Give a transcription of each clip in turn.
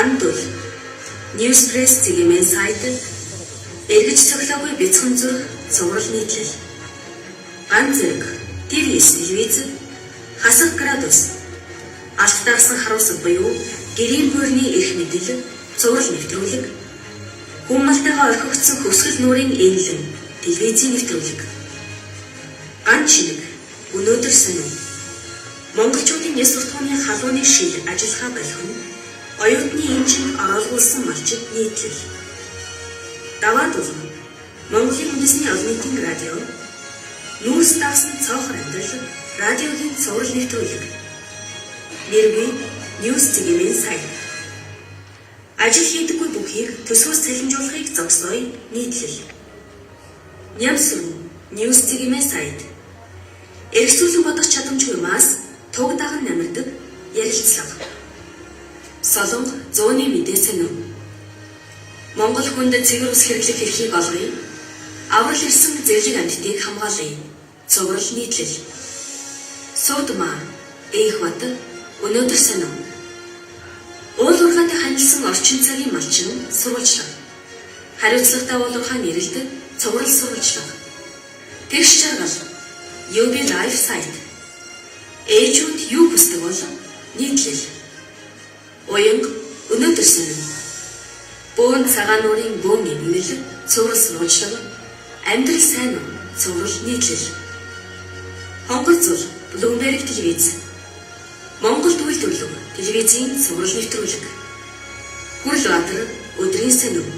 Андул Newspress цэгийн сайт эргэж цоглоогүй бяцхан зүрх цуврал нийтлэл ганц зэрэг ТВ-с телевиз хасах градус алт дагсан харуулсан буюу гэрийн бүрний эрх мэдэл цуврал нэвтрүүлэг хүмүүсттэйгээ орхигдсон хөсгөл нүрийн ээлэн телевизийн нэвтрүүлэг ганц шинэг өнөөдөр сонин монголчуудын яс суртахууны халууны шил ажиллахаа болгон оюутны эмчинд оруулсан малчид нийтлэл даваа дулам Монголын үндэсний олон нийтийн радио нүүрс дагсан цоохор амьдрал радиогийн цуврал нэвтрүүлэг нэргүй News цэгийн сайт ажил хийдэггүй бүхийг төсвөөс цалинжуулахыг зогсооё нийтлэл Нямсүн News цэгийн сайт эргэцүүлэн бодох чадамжгүй мас туг даган намирдаг ярилцлага Солонго зууны мэдээ сонин Монгол хүнд цэгэр ус хэрэглэх эрхийг олгоё. Аврал ирсэн зэрлэг амьтдыг хамгаалъя. Цуврал нийтлэл. Содма Эхбат өнөөдөр сонин уул уурхайтай ханилсан орчин цагийн малчин сурвалжлага. Хариуцлагатай уул уурхай нэрэлдэг цуврал сурвалжлага. Тэгш жаргал UB Life Site. Ээжүүд юу хүсдэг бол нийтлэл. Уянга өнөөдөр сонин бөөн цагаан нуурын бөөн эмгэл цуврал сурвалжлага амьдрал сайн уу цуврал нийтлэл Хонгор зул Bloomberg телевиз Монгол үйлдвэрлэг телевизийн цуврал нэвтрүүлэг Хүрлбаатар өдрийн сонин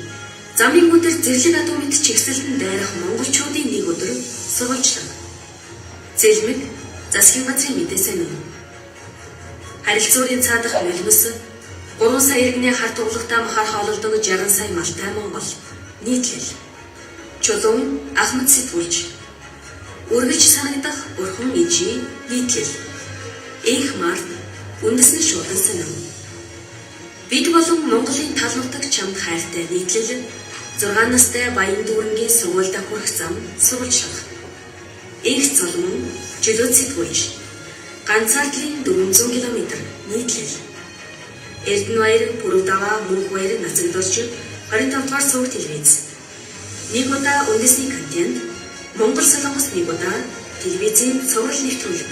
замын өдөр зэрлэг адуу мэд чигсэлтэн дайрах монголчуудын нэг өдөр сурвалжлага Зэлмэг засгийн газрын мэдээ сонин харилцуурын цаадах мэлмэс 3 сая иргэний хар туглагтай махаар хоололдог 60 сая малтай Монгол нийтлэл Чулуун Ахмад сэтгүүлч үргэлж санагдах бурхан ижи нийтлэл Их март үндэсний шуудан сонин бид болон Монголын тал нутаг чамд хайртай нийтлэл 6 настай баян дүүрэнгийн сургуультай хүрэх зам сурвалжлага Их цолмон Жилүүд сэтгүүлч ганцаардлын 400 км нийтлэл Эрдэнэбаяр Пүрэвдава Мөнхбаяр нацагдуулж 25 дугаар сувг телевиз нэг удаа үндэсний контент Монгол Солонгос нэг удаа телевизийн цуврал нэвтрүүлэг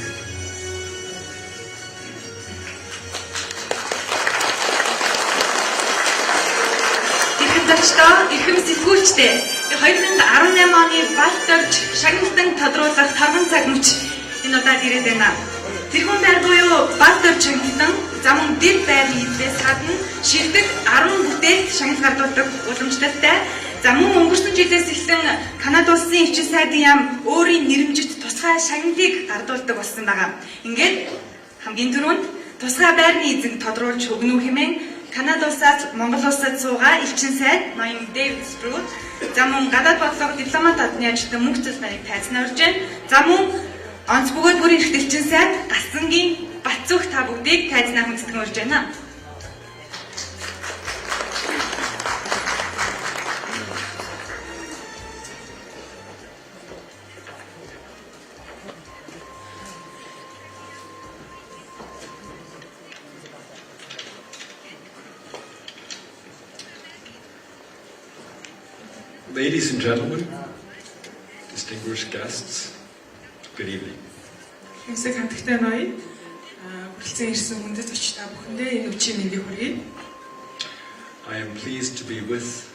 Эрхэм сэтгүүлчтэй 2018 оны Балторж шагналтан тодруулах 5 цаг мөч энэ удаад ирээд байна. Тэрхүүн байр буюу Балторж шагналтан замун дэд байрны эдлээс гадна шилдэг 10 бүтээлд шагнал гардуулдаг уламжлалтай. За мөн өнгөрсөн жилээс эхлэн Канада улсын өвчин сайдын яам өөрийн нэрмжит тусгай шагналыг гардуулдаг болсон байгаа. Ингээд хамгийн түрүүнд тусгай байрны эзэнг тодруулж өгнө хэмээн Канада улсаас Монгол улсад суугаа элчин сайд ноён Дэвид Спрут за мөн гадаад бодлого дипломат адны ажилтан мөнх цэс нарыг тайзнаа урьж байна. За мөн онц бөгөөд бүрийн эрхтэлчин сайд Гасцангийн Батцүх та бүгдийг тайзнаа хүндэтгэн урьж байна. Ladies and gentlemen, distinguished guests, good evening. I am pleased to be with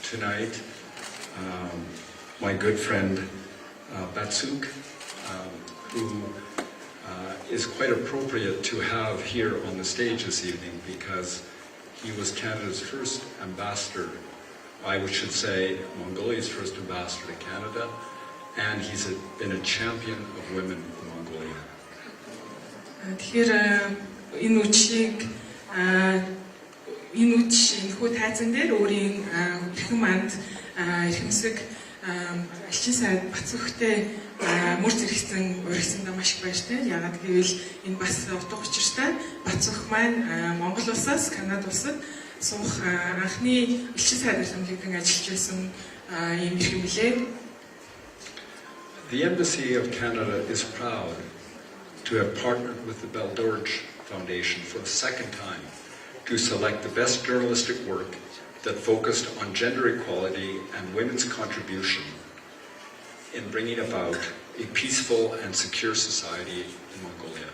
tonight my good friend Batsuk, who is quite appropriate to have here on the stage this evening because he was Canada's first ambassador, I should say Mongolia's first ambassador to Canada, and he's been a champion of women in Mongolia. Тэгэхээр энэ үчийг энэхүү тайзан дээр өөрийн хэрхэн манд эрхэмсэг элчин сайд Батцүхтэй мөр зэрэгцэн уригсандаа маш их баяртай. Яагаад гэвэл энэ бас утга учиртай. Батцүх маань Монгол улсаас Канада улсад суух анхны элчин сайд хамтлагийн ажиллаж байсан юм их юм лээ. The Embassy of Canada is proud to have partnered with the Belle Dorj Foundation for the second time to select the best journalistic work that focused on gender equality and women's contribution in bringing about a peaceful and secure society in Mongolia.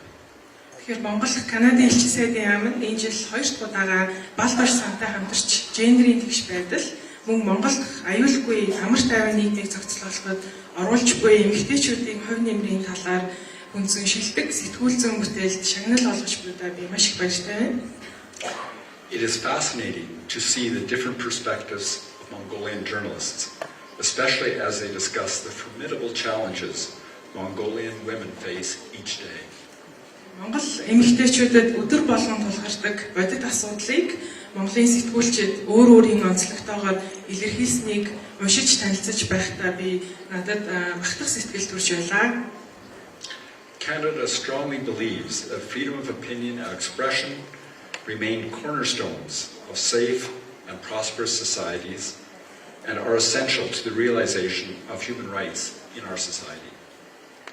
Тэгэхээр Монгол Канадын элчин сайдын яамд энэ жил 2 дахь удаага Балдаш сантай хамтарч гендерийн тэгш байдал мөн Монголд аюулгүй амар тайван нийгмийг зохицуулахад оруулж буй эмэгтэйчүүдийн хувь нэмрийн талаар хүнзэн шилдэг сэтгүүл зүйн бүтээлд шагнал олгож буйдаа би маш их баяртай байна. It is fascinating to see the different perspectives of Mongolian journalists, especially as they discuss the formidable challenges Mongolian women face each day. Монгол эмэгтэйчүүдэд өдөр болгон тулгардаг бодит асуудлыг Монголын сэтгүүлчид өөр өөрийн онцлогтойгоор илэрхийлсэнийг уншиж танилцж байхдаа би надад бахархах сэтгэл төрж байлаа. Canada strongly believes that freedom of opinion and expression remain cornerstones of safe and prosperous societies and are essential to the realization of human rights in our society.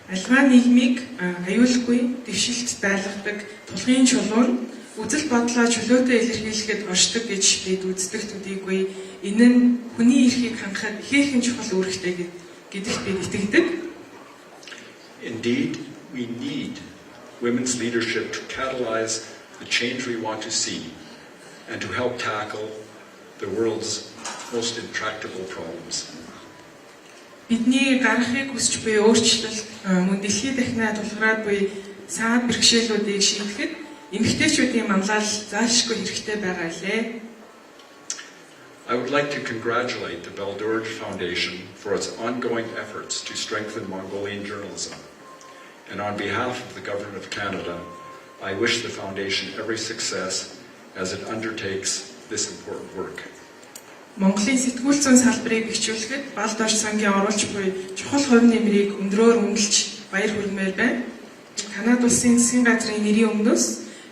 Альва нийгмийг аюулгүй дэвшилт байлгадаг тулгын чулуун үзэл бодлоо чөлөөтэй илэрхийлэхэд оршдог гэж бид үздэг төдийгүй энэ нь хүний эрхийг хангахад ихээхэн чухал үүрэгтэй гэдэгт бид итгэдэг. Indeed, we need women's leadership to catalyze the change we want to see and to help tackle the world's most intractable problems. Бидний гаргахыг хүсч буй өөрчлөлт мөн дэлхийд дахинаа тулгараад буй саад бэрхшээлүүдийг шийдэхэд эмэгтэйчүүдийн манлайлал заашгүй хэрэгтэй байгаа лээ. I would like to congratulate the Baldurge Foundation for its ongoing efforts to strengthen Mongolian journalism. And on behalf of the Government of Canada, I wish the Foundation every success as it undertakes this important work. Монголын сэтгүүл зүйн салбарыг бэхжүүлэхэд Балдаш сангийн оруулж буй чухал хувь нэмрийг өндрөөр үнэлж баяр хүргэмээр байна. Канада улсын засгийн газрын нэрийн өмнөөс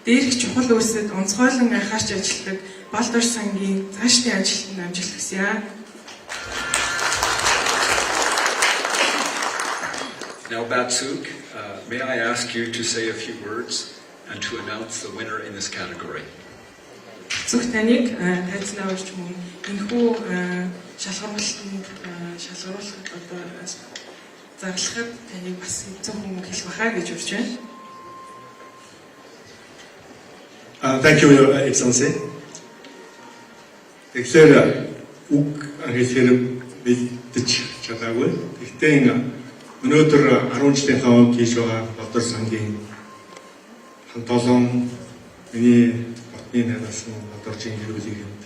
дээрх чухал үйлсэд онцгойлон анхаарч ажилладаг Балдаш сангийн цаашдын ажилтнанд амжилт хүсье. Now, Batsuk, may I ask you to say a few words and to announce the winner in this category? Зүг таныг танилцнаа урьж мөн энэхүү шалгаруулалтанд шалгаруулахад одоо зарлахад таныг бас зөв хүн хэлэх байхаа гэж урьж байна. Thank you, Your Excellency. Тэгэхээр үг хэлэхээр бэлдэж чадаагүй. Гэхдээ өнөөдөр 10 жилийнхаа өмнө хийж байгаа Балдаш сангийн хантолон миний батны найзсан Балдашийн гэрүүлийнхэнд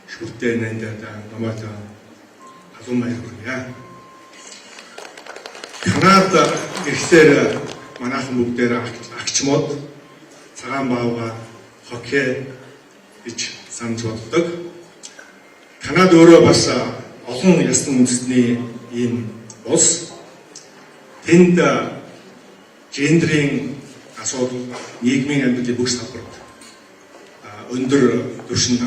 шүртэй нандаа намайг халуун баяр хүргье. Канада гэхлээр манайхан бүгдээр агч мод цагаан баавга хоккей гэж санаж боддог. Канада өөрөө бас олон ясны үндэстний ийм улс. Тэнд гендрийн асуудал нийгмийн амьдралын бүх салбарт өндөр түвшинд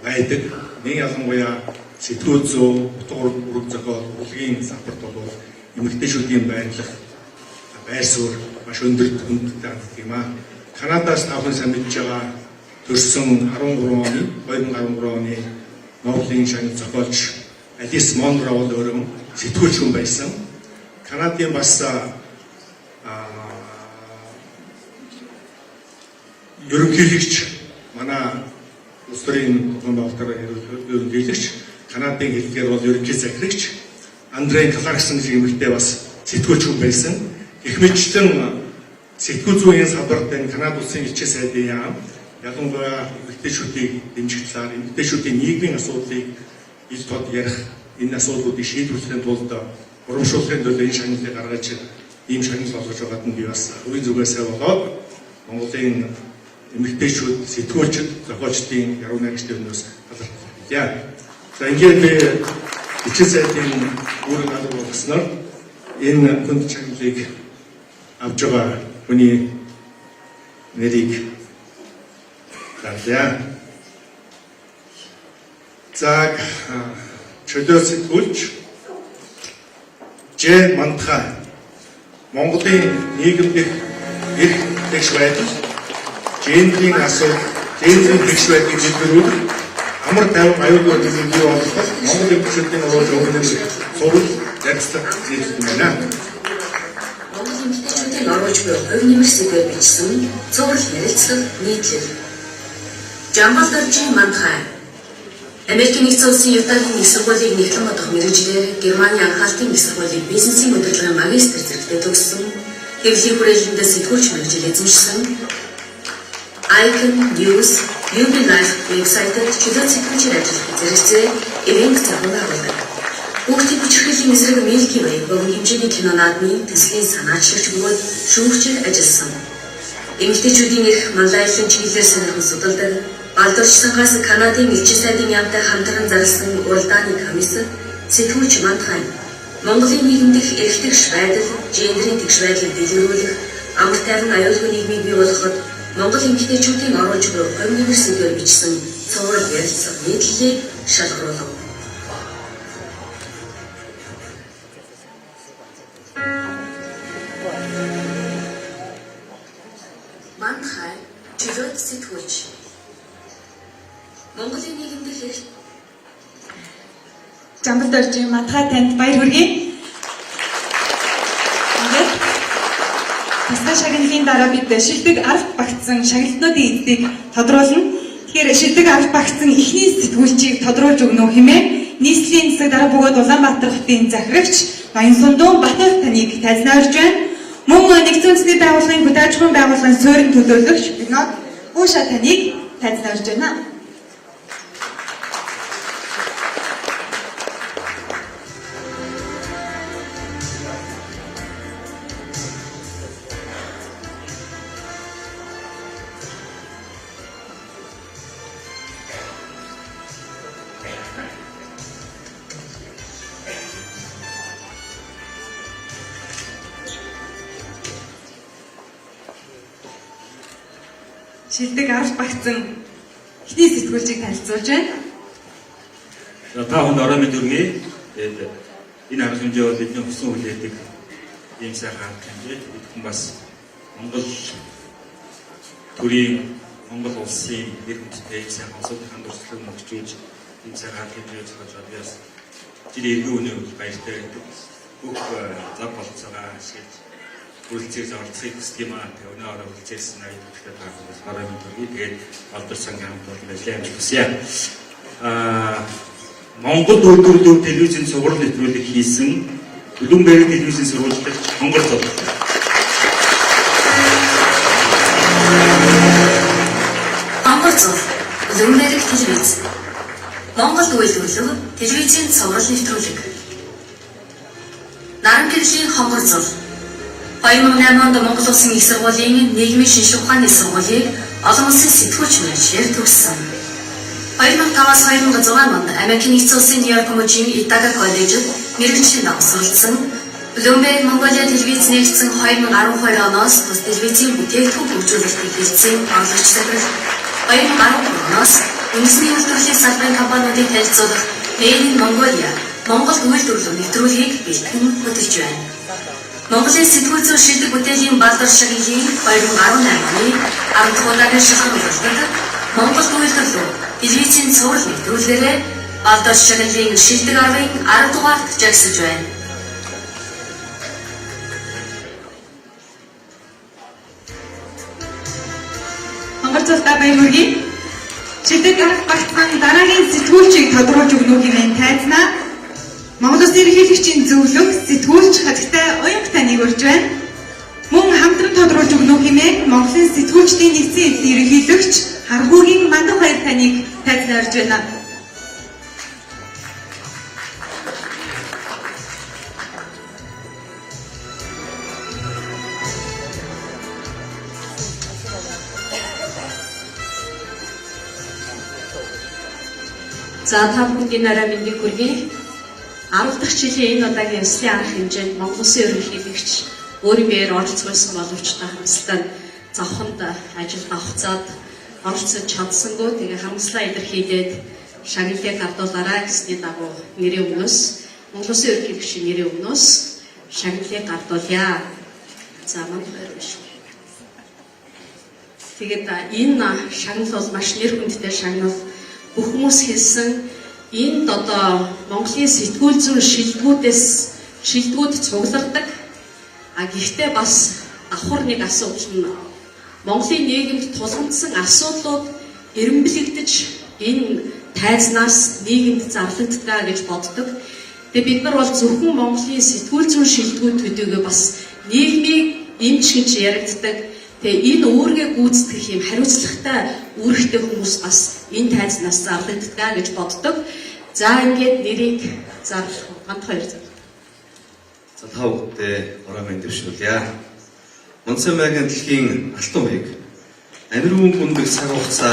байдаг. Нэг ялангуяа сэтгүүл зүй, утга үүрэг зохиол, урлагийн салбарт бол эмэгтэйчүүдийн байр суурь маш өндөр хүндтэй юм аа. Канадаас тавхан сайн мэдж байгаа төрсөн 2013 оны Нобелийн шагнал зохиолч Алис Монро бол өөрөө сэтгүүлч хүн байсан. Канадын бас ерөнхийлөгч манай улс төрийн гомболтоор ерөнхийлөгч Канадын хэлээр бол ерөнхий захирагч Андрей Кларксон гэх эмэгтэй бас сэтгүүлч хүн байсан. Их мэтлэн сэтгүүл зүйн салбарт энэ Канада улсын элчин сайдын яам ялангуяа эмэгтэйчүүдийг дэмжих талаар эмэгтэйчүүдийн нийгмийн асуудлыг ил тод ярих энэ асуудлуудыг шийдвэрлэхийн тулд урамшуулахын төлөө энэ шагналыг гаргаж ийм шагнал олгож байгаад нь би бас үеийн зүгээсээ болоод Монголын эмэгтэйчүүд сэтгүүлчид зохиолчдын яруу найрагчдын өмнөөс талархлаа. За ингээд би элчин сайдын үүрэг алга болгосноор энэ хүнд шагналыг авч байгаа хүний нэрийг зарлаа. За чөлөө сэтгүүлч Ж Мандхай Монголын нийгэмдэх эрх тэгш байдал, гендрийн асуудал, Гендерийн тэгш байдгийг дэлгэрүүлэх, амар тайван аюулгүй нийгмийг бий болгох, Монгол эмэгтэйчүүдийн уул уурныг сурал ярилцлага хийх юм байна. Монгол эмэгтэйчүүдийн оруулж буй хувь нэмэр сэдвээр бичсэн цуврал ярилцлага нийтлэл. Жамбал доржийн мандхай Америкийн нэгдсэн улсын Ютагийн их сургуулийг нэхлэн бодох мэргэжлэр Германы анхаалтын их сургуулийг бизнесийн удирдлагын магистр зэрэгтээ төгссөн, хэвлэлийн хүрээлэндээ сэтгүүлч мэргэжил эзэмшсэн, Icon News, UB Life вебсайтад чөлөө сэтгүүлчээр ажиллах зэрэгцээ ивент загвар агуулдаг. Хүүхдийн хүчирхийллийн эсрэг Милки Вэй богино хэмжээний кино наадмын төслийн санаачлагч бөгөөд шүүгчээр ажилласан. Эмэгтэйчүүдийн эрх манлайлалын чиглэлээр сонирхон судалдаг, Балдурчсангаас Канадын элчин сайдын яамтай хамтран зарласан уралдааны комисс сэтгүүлч Мандхай Монголын нийгэм дэх эрх тэгш байдал, гендерийн тэгш байдлыг дэлгэрүүлэх, амар тайван аюулгүй нийгмийг бий болгоход Монгол эмэгтэйчүүдийн оруулж буй хувь нэмэр сэдвээр бичсэн цуврал ярилцлага нийтлэлийг шалгаруулав. Мандхай чөлөөт сэтгүүлч Монголын нийгэмдэх эрх Жамбал доржийн Мандхай танд баяр хүргэе. Тэгээд тасгай шагналын дараа бид шилдэг арга багтсан шагналуудын эздийг тодруулна. Тэгэхээр шилдэг арга багтсан эхний сэтгүүлчийг тодруулж өгнө хэмээн нийслэлийн засаг дараа бөгөөд Улаанбаатар хотын захирагч Баянсундун Батар таныг тайлбарлаж байна. Мөн нэгдсэн үндэсний байгууллагын хөдөө аж ахуйн байгууллагын суурин төлөөлөгч Бинод Ууша таныг тайлбарлаж байна. Шилдэг арга багтсан эхний сэтгүүлчийг танилцуулж байна. Та бүхэнд орой мэнд хүргэе. Тэгээд энэ арга хэмжээ бол бидний хүссэн хүлээдэг ийм сайхан арга хэмжээ. Бидхэн бас Монгол төрийн Монгол улсын нэр хүндтэй ийм сайхан асуудлын хандлагыг мөрчүүлж ийм сайхан арга хэмжээ зохиож байгаас жил эргэн үнэ баяртай байдаг. Бүх зав болцоогоо ашиглаж үлцээр зорцгийг систем аа өнөө орой үлцээрсэн аяд тэгэхээр таахан орой мэнд хүргэе. Тэгээд Балдур сангийн хамт олон ажлын амжилт хүсье. Монгол төлөвлөлт телевизийн цуврал нэвтрүүлэг хийсэн Bloomberg телевизийн сурвалжлагч Монгол зов. Монгол зов Bloomberg телевиз. Монгол үйлдвэрлэг телевизийн цуврал нэвтрүүлэг. Наран гэрлийн хонгор зов 2008 онд Монгол Улсын их сургуулийн нийгмийн шинжлэх ухааны сургуулийг олон улсын сэтгүүлч мэргэжлэр төгссөн. 2005-аас 2006 онд Америкийн нэгдсэн улсын Нью-Йорк мужийн Итага коллежид мэргэжлийн давсгалсан. Bloomberg Mongolia телевиз нэгдсэн 2012 оноос тус телевизийн бүтээгдэхүүн хөгжүүлэлтийг хэлтсийн орлогч захирал 2013 оноос үндэсний үйлдвэрлэлийн салбарын компаниудыг танилцуулах Made in Mongolia Монгол үйлдвэрлэл нэвтрүүлгийг бэлтгэн хөтөлж байна. Монголын сэтгүүл зүйн шилдэг бүтээлийн Балдур шагналын 2018 оны 10 дахь удаагийн шилхэн уралдаанд Монгол үйлдвэрлэл телевизийн цуврал нэвтрүүлгээрээ Балдур шагналын шилдэг аргын 10 дугаарт жагсаж байна. Монгол цолтой баяр хүргэе. Шилдэг арга багтсан дараагийн сэтгүүлчийг тодруулж өгнө хэмээн тайзнаа. Монгол Улсын ерөнхийлөгчийн зөвлөх сэтгүүлч хатагтай уянг таныг урьж байна. Мөн хамтран тодруулж өгнө хэмээн Монголын сэтгүүлчдийн нэгдсэн эдийн ерөнхийлөгч Харгуугийн Мандах баяр таныг тайлбарлаж байна. За та бүхэнд нараа мэндийг хүргэе. 10 дахь жилийн энэ удаагийн ёслолын арга хэмжээнд Монгол Улсын ерөнхийлөгч өөрийн биеэр оролцуулсан боловч та хамстай завханд ажилд авахцаад оролцож чадсангүй тэгээ харамслаа илэрхийлээд шагналыг гардуулаарай гэсний дагуу нэрийн өмнөөс Монгол Улсын ерөнхийлөгчийн нэрийн өмнөөс шагналыг гардуулъя. За манд баяр Тэгээд энэ шагнал бол маш нэр хүндтэй шагнал. Бүх хүмүүс хэлсэн энд одоо Монголын сэтгүүл зүйн шилдэгүүд цугладаг. Гэхдээ бас давхар нэг асуудал нь Монголын нийгэмд тулгамдсан асуудлууд эренбэлэгдэж энэ тайзнаас нийгэмд зарлагддаг гэж боддог. Тэгээд бид нар бол зөвхөн Монголын сэтгүүл зүйн шилдэгүүд төдийгүй бас нийгмийг эмч гэж яригддаг. Тэгээд энэ үүргээ гүйцэтгэх юм хариуцлагатай үүрэгтэй хүмүүс бас энэ тайзнаас зарлагддаг гэж боддог. За ингээд нэрийг зарлах ганд хоёр зав. За та бүхэндээ оройн дэвшүүлье. Монцон байнгын дэлхийн алтан үеиг амирын гүндэг цаг хугацаа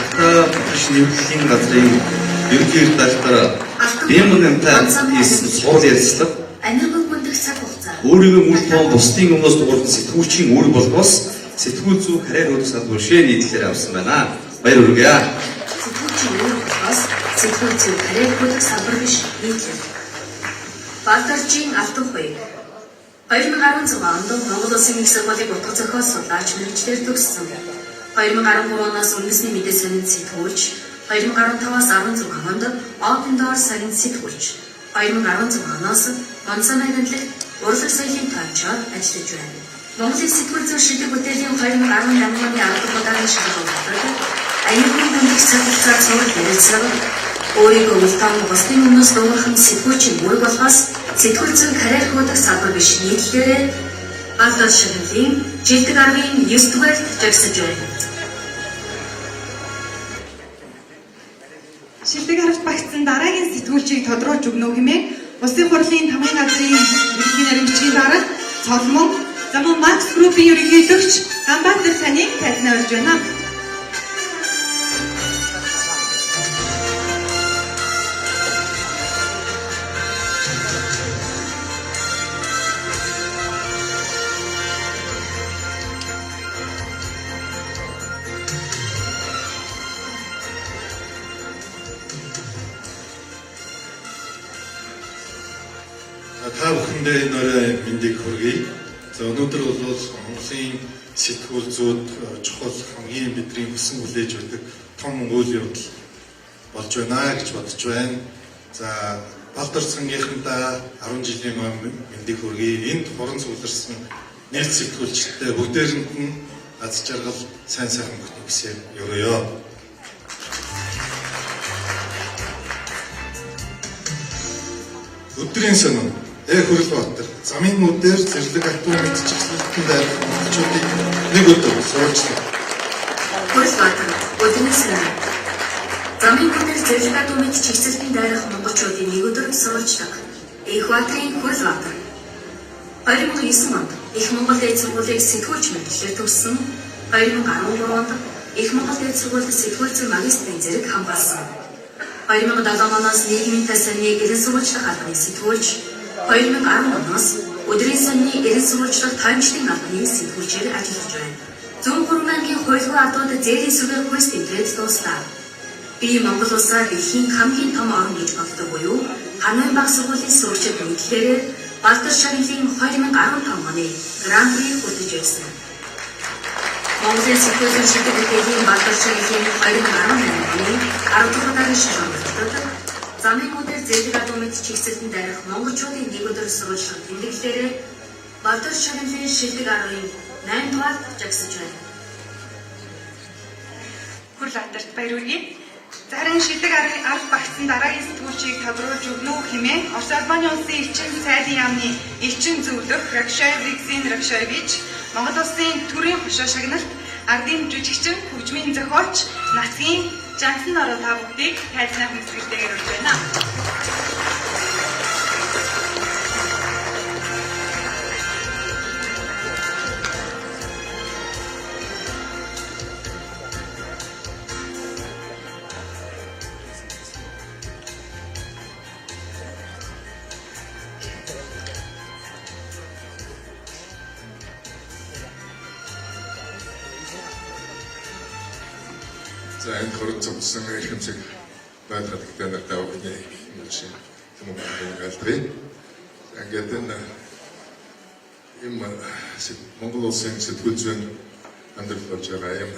Ахта биш нэвтрлийн газрын ерөнхий редактор Дэмэнтэй хийсэн суул ярилцлага Амирын гүндэг цаг хугацаа өөрийгөө мөн тоон бусдын өмнөөс дуурсан сэтгүүлчийн үүрэг болгоос сэтгүүл зүй харьяа хөлөг салбар шээ нийтлэлээр авсан байна. Баяр хүргэе. сэтгүүлчийн үүрэг болохоос сэтгүүл зүйн харьяа хөлөг салбар биш нийтлэл. Балтаржийн алтан хуйг 2016 онд Монгол Улсын их сургуулийн утга зохиол судлаач мэргэжлэр төгссөн. 2013 оноос үндэсний мэдээ сонин сэтгүүлч, 2015-аас 16 онд Open Door сонин сэтгүүлч, 2016 оноос онцгой найрамдлаг урлаг соёлын төвчөөр ажиллаж байна. Монголын сэтгүүл зүйн шилдэг бүтээлийн 2018 оны 10 удаагийн шалгалтад аюулгүй гүндэг цаг хугацаа цуглах ярилцлага өөрийгөө улаан бусдын өмнөөс дуурхан сэтгүүлчийн үүрэг болохоос сэтгүүл зүйн карьер хуудаг салбар биш нийтлэлээр Балтар шагналын жилдэг аргын 9 дугаар жагсаж байна. Шилдэг харж багтсан дараагийн сэтгүүлчийг тодруулж өгнө хэмээн Улсын хурлын тамгын газрын ерөнхий наримчгийн дарга Цолмон замун Макс группийн ерөнхийлөгч Ганбаатар таныг тайлбарлаж байна. Та бүхэндээ энэ орой мэндийг хүргэе. За өнөөдөр бол Монголын сэтгүүл зүйд чухал хамгийн бидний хүссэн хүлээж байдаг том үйл явдал болж байна гэж бодож байна. За Балтар цангийнхандаа 10 жилийн өмнө мэндийг хүргэе. Энд хорон цугларсан нийт сэтгүүлчтэй бүгдээрэнд нь аз жаргал сайн сайхан бүхнийг өргөё. Өдрийн сонин Хүрлбаатар замын мөдөр зэрлэг альбом мэдчихсэн дээр монголчуудыг нэг өдөр суурьжлаа. Хүрлбаатар өдрийн сонин замын мөдөр зэрлэг альбом мэдчихсэн дээрх монголчуудыг нэг өдөр суурьжлаа. Баатарын Хүрлбаатар 2009 онд их Монгол дээд сургуулийн сэтгүүлч мэргэжлэр төгссөн. 2013 онд их Монгол дээд сургуулийн сэтгүүл зүйн магистрийн зэрэг хамгаалсан. 2007 оноос нийгмийн тасалны эрен сурвалжлах албаны сэтгүүлч, 2010 оноос өдрийн сонины эрен сурвалжлах таймчлалын албаны сэтгүүлчээр ажиллаж байна. Зүүн хурмангийн хуйлгуу ардууд зээлийн сүгээр хүйс тэмдгээс дуслаа. Би Монгол улсаа дэлхийн хамгийн том орн гэж боддог буюу Ханой баг сургуулийн сурагчид нийтлэлээр Балтар шагналын 2015 оны Гран-при хүртэж байсан. Монголын сэтгүүл зүйн шилдэг бүтээлийн Балтар шагналын 2018 оны 10 дугаар дараагийн шалгалтад замын мөдөр зэрлэг альбомд чигсэлтэн дээрх монголчуудын нэг өдөр сурвалжлах тэмдэглэлээр Балтар шагналын шилдэг аргын 8 дугаар жагсаж байна. Хүрлбаатарт баяр хүргэе. Зарим шилдэг арга багтсан дараагийн сэтгүүлчийг тодруулж өгнө хэмээн Орос Албаны улсын элчин цайлын яамны элчин зөвлөх Ракшаевичийн Ракшаевич, Монгол улсын төрийн хошоо шагналт ардын жүжигчин, хөгжмийн зохиолч, нацгийн Жансан ороо та бүгдийг тайлбарлах мэсгэлтэйгээр урьж байна. За энэ хорон цугсан эрхэмсэг байдлаар нартай өгний юм юм галтрын. Ингээд энэ Монгол улсын сэтгүүл зүйн амьдрал болж байгаа юм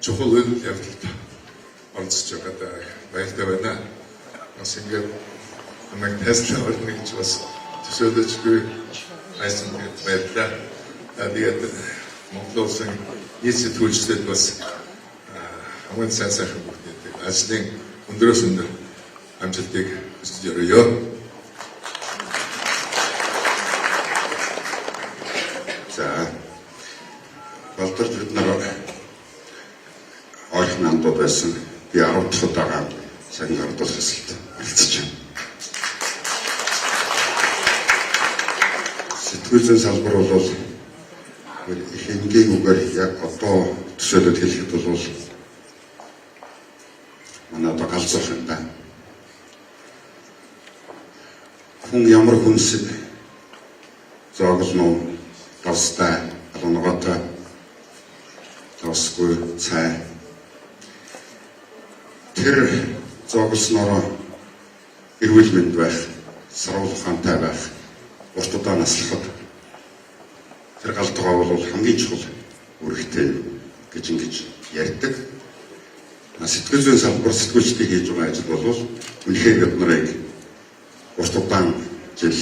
чухал үйл явдалд оролцож байгаад баяртай байна. Бас ингээд намайг тайлбарлах орно гэж бас төсөөлөжгүй айсан баярлалаа. Тэгээд Монгол улсын нийт сэтгүүлчдэд бас хамгийн сайн сайхан бүгдээ ажлын өндөрөөс өндөр амжилтыг хүсэж өргөё. За болдорч бид нар ойрхон андууд байсан би 10 дахь удаага сайн гардуулах хэсэгт оролцож байна. Сэтгүүл зүйн салбар бол их энгийн үгээр яг одоо төсөөлөд хэлэхэд бол манай одоо галзуух юм байна. Хүн ямар хүнсэг зооглоно давстай алуунгатай тосгүй цай тэр зооглосноор эрүүл мэнд байх, сарвал ухаантай байх, урт удаа наслахад тэр галдгаа бол хамгийн чухал үүрэгтэй гэж ингэж ярьдаг. Сэтгэл зүйн салбар сэтгүүлчдийг хийж байгаа ажил бол үнэхээр бид нарыг урт удаан жил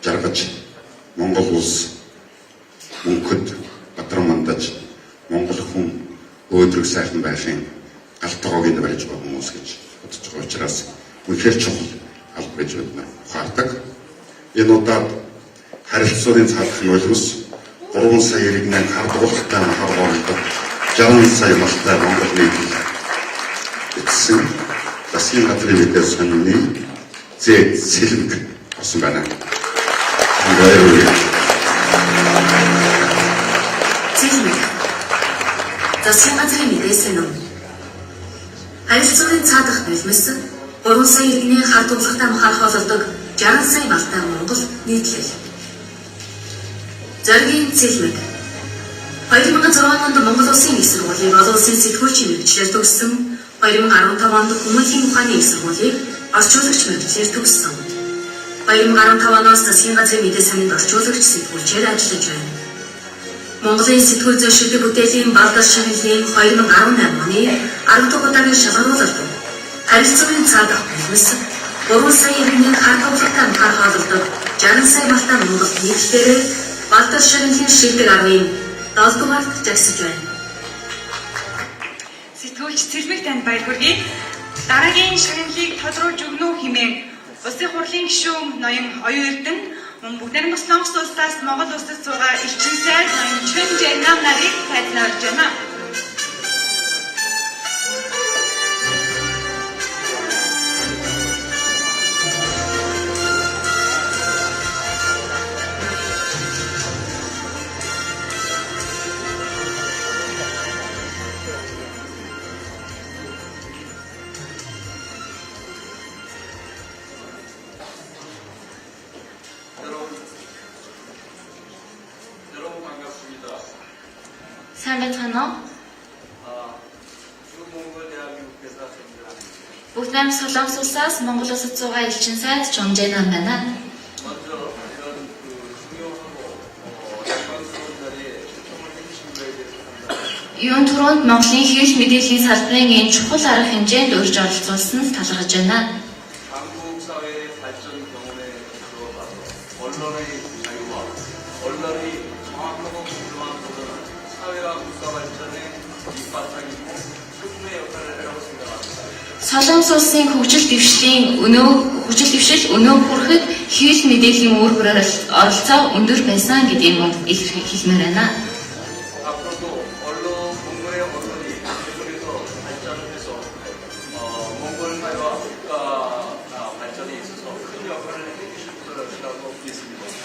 жаргаж Монгол улс мөнхөд бадран мандаж Монгол хүн өөдрөг сайхан байхын алтгоог нь барьж байгаа хүмүүс гэж бодож байгаа учраас үнэхээр чухал алба гэж бид нар ухаардаг. Энэ удаад харилцааны цаадах нь улс 3 сая иргэн хардгуулахтай харгуулдаг 60 сая малтай Монгол нийт эцсийн засгийн газрын мэдээ сонины зэт сэлэнг болсон байна. Засгийн газрын мэдээсээ нөө харилцааны цаадах нулимс 3 сая иргэний хардгуулахтай анхаарахолдог 60 сая малтай Монгол нийтлэл. Зоригийн цэлмэг 2006 онд Монгол Улсын их сургуулийн олон улсын сэтгүүлчийн мэргэжлээр төгссөн 2015 онд Хүмүүлийн ухааны их сургуулийг орчуулагч мэргэжлээр төгссөн. 2015 оноос засгийн газрын мэдээ санинд орчуулагч сэтгүүлчээр ажиллаж байна. Монголын сэтгүүл зүйн шилдэг бүтээлийн Балдар шагналын 2018 оны 10 дахь удаагийн шалгаруулалт харилцааны цаадах нулимс 3 сая иргэний хардгуулахтай анхаарахолдог 60 сая малтай Монгол нийтлэлээр Балдар шагналын шилдэг 10-ийн 7 дугаарт жагсаж байна. Сэтгүүлч Цэлмэг танд баяр хүргэе. Дараагийн шагналыг тодруулж өгнө үү хэмээн Улсын хурлын гишүүн ноён Оюун Эрдэнэ мөн бүгд найрамдах Солонгос улсаас Монгол улсад суугаа элчин сайд ноён Чүн Жайнам нарыг тайлбарлаж байна. сайн байцгаана уу? Бүгд найрамдах Солонгос улсаас Монгол улсад суугаа элчин сайд Чүн Жайнам байна. Юун түрүүнд Монголын хэвлэл мэдээллийн салбарын энэ чухал арга хэмжээнд урьж оролцуулсан талархаж байна. Солонгос улсын хөгжил дэвшил өнөө хүрэхэд хэвлэл мэдээллийн үр хүрээр оролцоо өндөр байсан гэдгийг хэлмээр байна.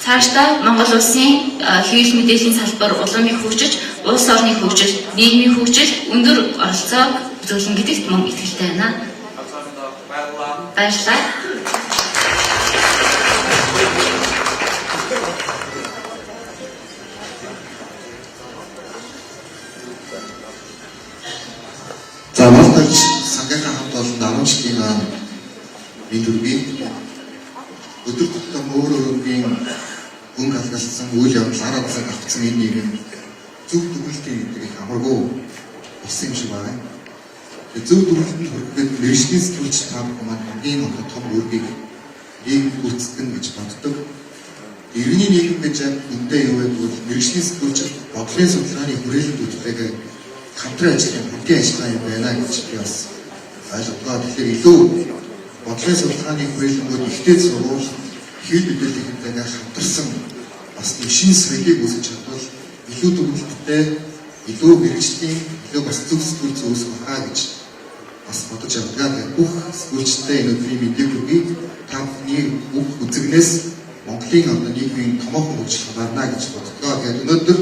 Цаашдаа Монгол улсын хэвлэл мэдээллийн салбар улам их хөгжиж, улс орны хөгжил, нийгмийн хөгжил өндөр оролцоо үзүүлнэ гэдэгт мөн итгэлтэй байна. Баярлалаа. За малтаж сангийнхаа хамт олон 10 жилийн энэ үргийн өдөр тутам өөр өөрийн хүн галгалсан үйл явдал арга барил авсан энэ нийгэм зөв дүгнэлтийн гэдэг их амаргүй болсон юм шиг байна. Зөв дүгнэлтэнд хүрэхэд мэргэжлийн сэтгүүлч та бүхэн маань хамгийн одоо том үүргийг нийгэм гүйцэтгэн гэж боддог. Иргэний нийгэм гэж үндэ юу вэ гэвэл мэргэжлийн сэтгүүлч бодлогын судалгааны хүрээлэнд үйлдвэрлэх хамтран ажиллах бүхий ажиллагаа юм байна гэж би бас ойлгодог. Тэгэхээр илүү бодлогын судалгааны хүрээлэнгүүд ихтэй сурвалж хил мэдээллийн хэмжээгээр хамтарсан бас нэг шинэ соёлыг үүсгэж чадвал илүү дүгнэлттэй, илүү мэргэжлийн, илүү бас зөв сэтгүүл үүсгэх хаа гэж бас бодож явдаг. Бүх сэтгүүлчтэй энэ өдрийн мэдээг хүргэе. Та бүхний бүх үзэгнээс Монголын одоо нийгмийн томоохон хөгжил гарна гэж боддог. Тэгээд өнөөдөр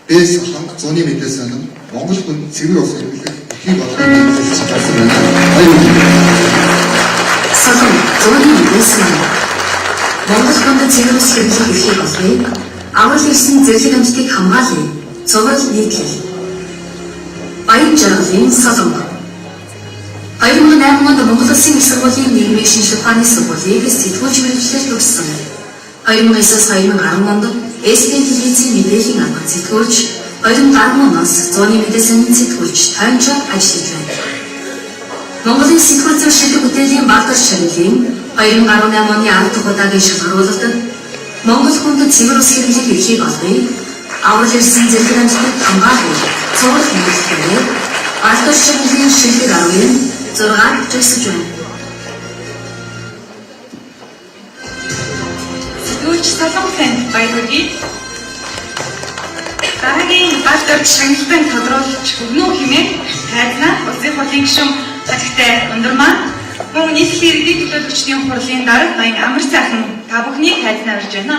Бэс Солонгос зууны мэдээ сонин Монгол хүн цэвэр ус хэрэглэх бүхий болгоны мэдээлж гарсан байна. Солонгос зууны мэдээ сонин Монгол хүнд цэвэр ус хэрэглэх бүхий болгоны авал ирсэн зэрлэг амьтдыг хамгаалъя. Цуврал нийтлэл. Баян жаргалын Солонгос 2008 онд Монгол Улсын их сургуулийн нийгмийн шинжилгээ ухааны сургуулийг сэтгүүлч мэргэжлэр төгссөн. 2009-с 2010 онд СБ телевизийн мэдээллийн албан сэтгүүлч, 2010 оноос зууны мэдээ сонин сэтгүүлч тоймчоор ажиллаж байна. Монголын сэтгүүл зүйн бүтээлийн Балтар шагналын 2018 оны 10 дахь удаагийн шалгаруулалтад Монгол хүнд цэвэр ус хэрэглэх эрхийг олгоё. Авал ирсэн зэрлэг амьтдыг хамгаалъя. Цуврал нийтлэлээр Балтар шагналын шилдэг 6-аар жигсэж байна. Сэтгүүлч Солонгосын баярлалыг дараагийн Балтар шагналын тодруулж өгнө хэмээн тайлбар улсын хурлын гишүүн Захиргатай Ундрман мөн нийслэлийн иргэдийн төлөөлөгчдийн хурлын дарга Баян Амар цаахан та бүхний тайлбарж байна.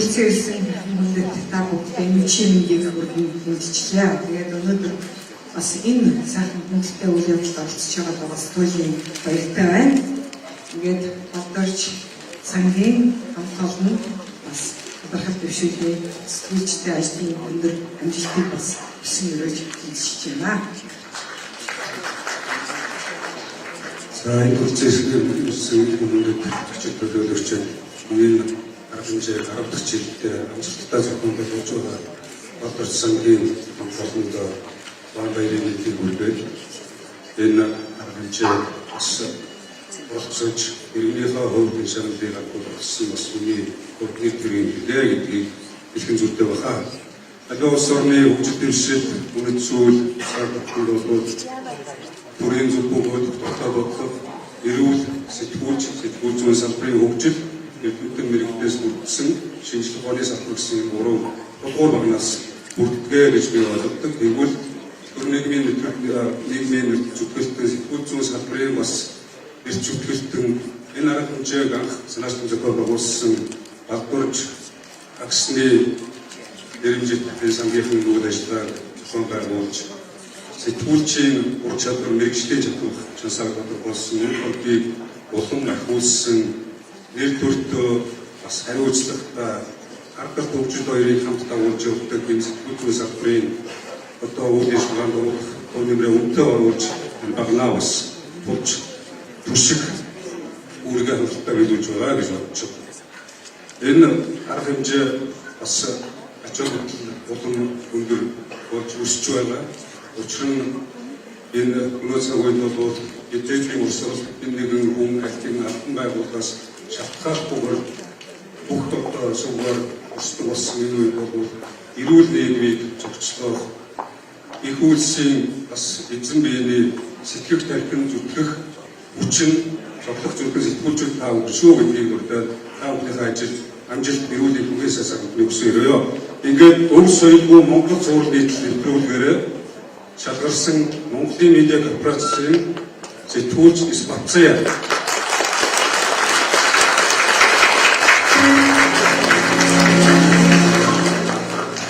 Төрөлцсөн хүмүүст та бүхэн мэдээ хүргэжлээ. Тэгээд өнөөдөр бас энэ сайхан хүндтэй үйл явдалд оролцож байгаа сэтгүүлийн баяртай байна. Тэгээд Балтарч сангийн хамт олон бас бахархал төвшүүлээ сэтгүүлчтэй ажлын өндөр амжилтыг бас хүсэн өрөөж хэлж байна. За энэ хүрцээсийн хүмүүст өчигдөр төлөөлөгч энэ хэмжээ гаргадаг чиглэлтэй амжилттай зохион байгуулж байгаа Балтарч сангийн хамт олонд баан баярын мэдээг хүргээд энэ хэмжээ бас боловсрож иргэнийхээ хувийн шаналлыг авахсан бас хүний хөргний төрийн хэлээ гэдгийг хэлхэн зүйтэй баха. Аливаа улс орны хөгжил дэвшил үнэт зүйл сарбатанд болоод төрийн зөвхөн тогтоохтой бодлого эрүүл сэтгүүлч зүйн салбарын хөгжил Эдгээр мэрэгчлээс бүрдсэн шинжлэх ухааны салбар гэсэн 3 дугаар багнаас бүрддэг гэж би боддог. Тэгвэл нийгмийн зүтгэлтэн сэтгүүл зүйн салбарын бас эрч зүтгэлтэн энэ арга хэмжээг анх санаачлагын зохион байгуулсан Балтарч агсны дэрэмжтэй сангийн үйл ажиллагааг зохион байгуулж сэтгүүлчийн ур чадвар мэрэгжлийн чадвар чансаар тодорхойлсон энэ холбыг улам ахиулсан нэр төртөө бас хариуцлагатай арга хөгжил хоёрыг хамт дагуулж явдаг энэ сэтгүүл зүйн салбарын одоо үйл ажиллагаанд өнөөдөр үнэтэй оруулж багнаа бас болж төшиг үүргээ хангалттай биелүүлж байгаа гэж бодож байна. Энэ арга хэмжээ бас ачаал улам өндөр болж өсөж байгаа. Учир нь энэ өнөө цаг үед бол эдгээр урсгал энэ нэгэн хүн актив албан байгууллагаас шалтгаалгүйгээр бүх дотор сүгээр өсдөг болсон энэ үед бол эрүүл нийгмийг зохицлох их үйлсийн бас эзэн биений сэтгэх тархин зүтгэх хүчин зовлох зөвхөн сэтгүүлчүүд та өгшөө гэдгийг урдаад та бүхний ажил амжилт эрүүлийн бүхээс асаахыг хүсээрээ. Ингээд өв соёлгүй Монгол зураг нийтлэл нэвтрүүлгээрээ шалгарсан Монголын медиа корпорацийн сэтгүүлч Бацая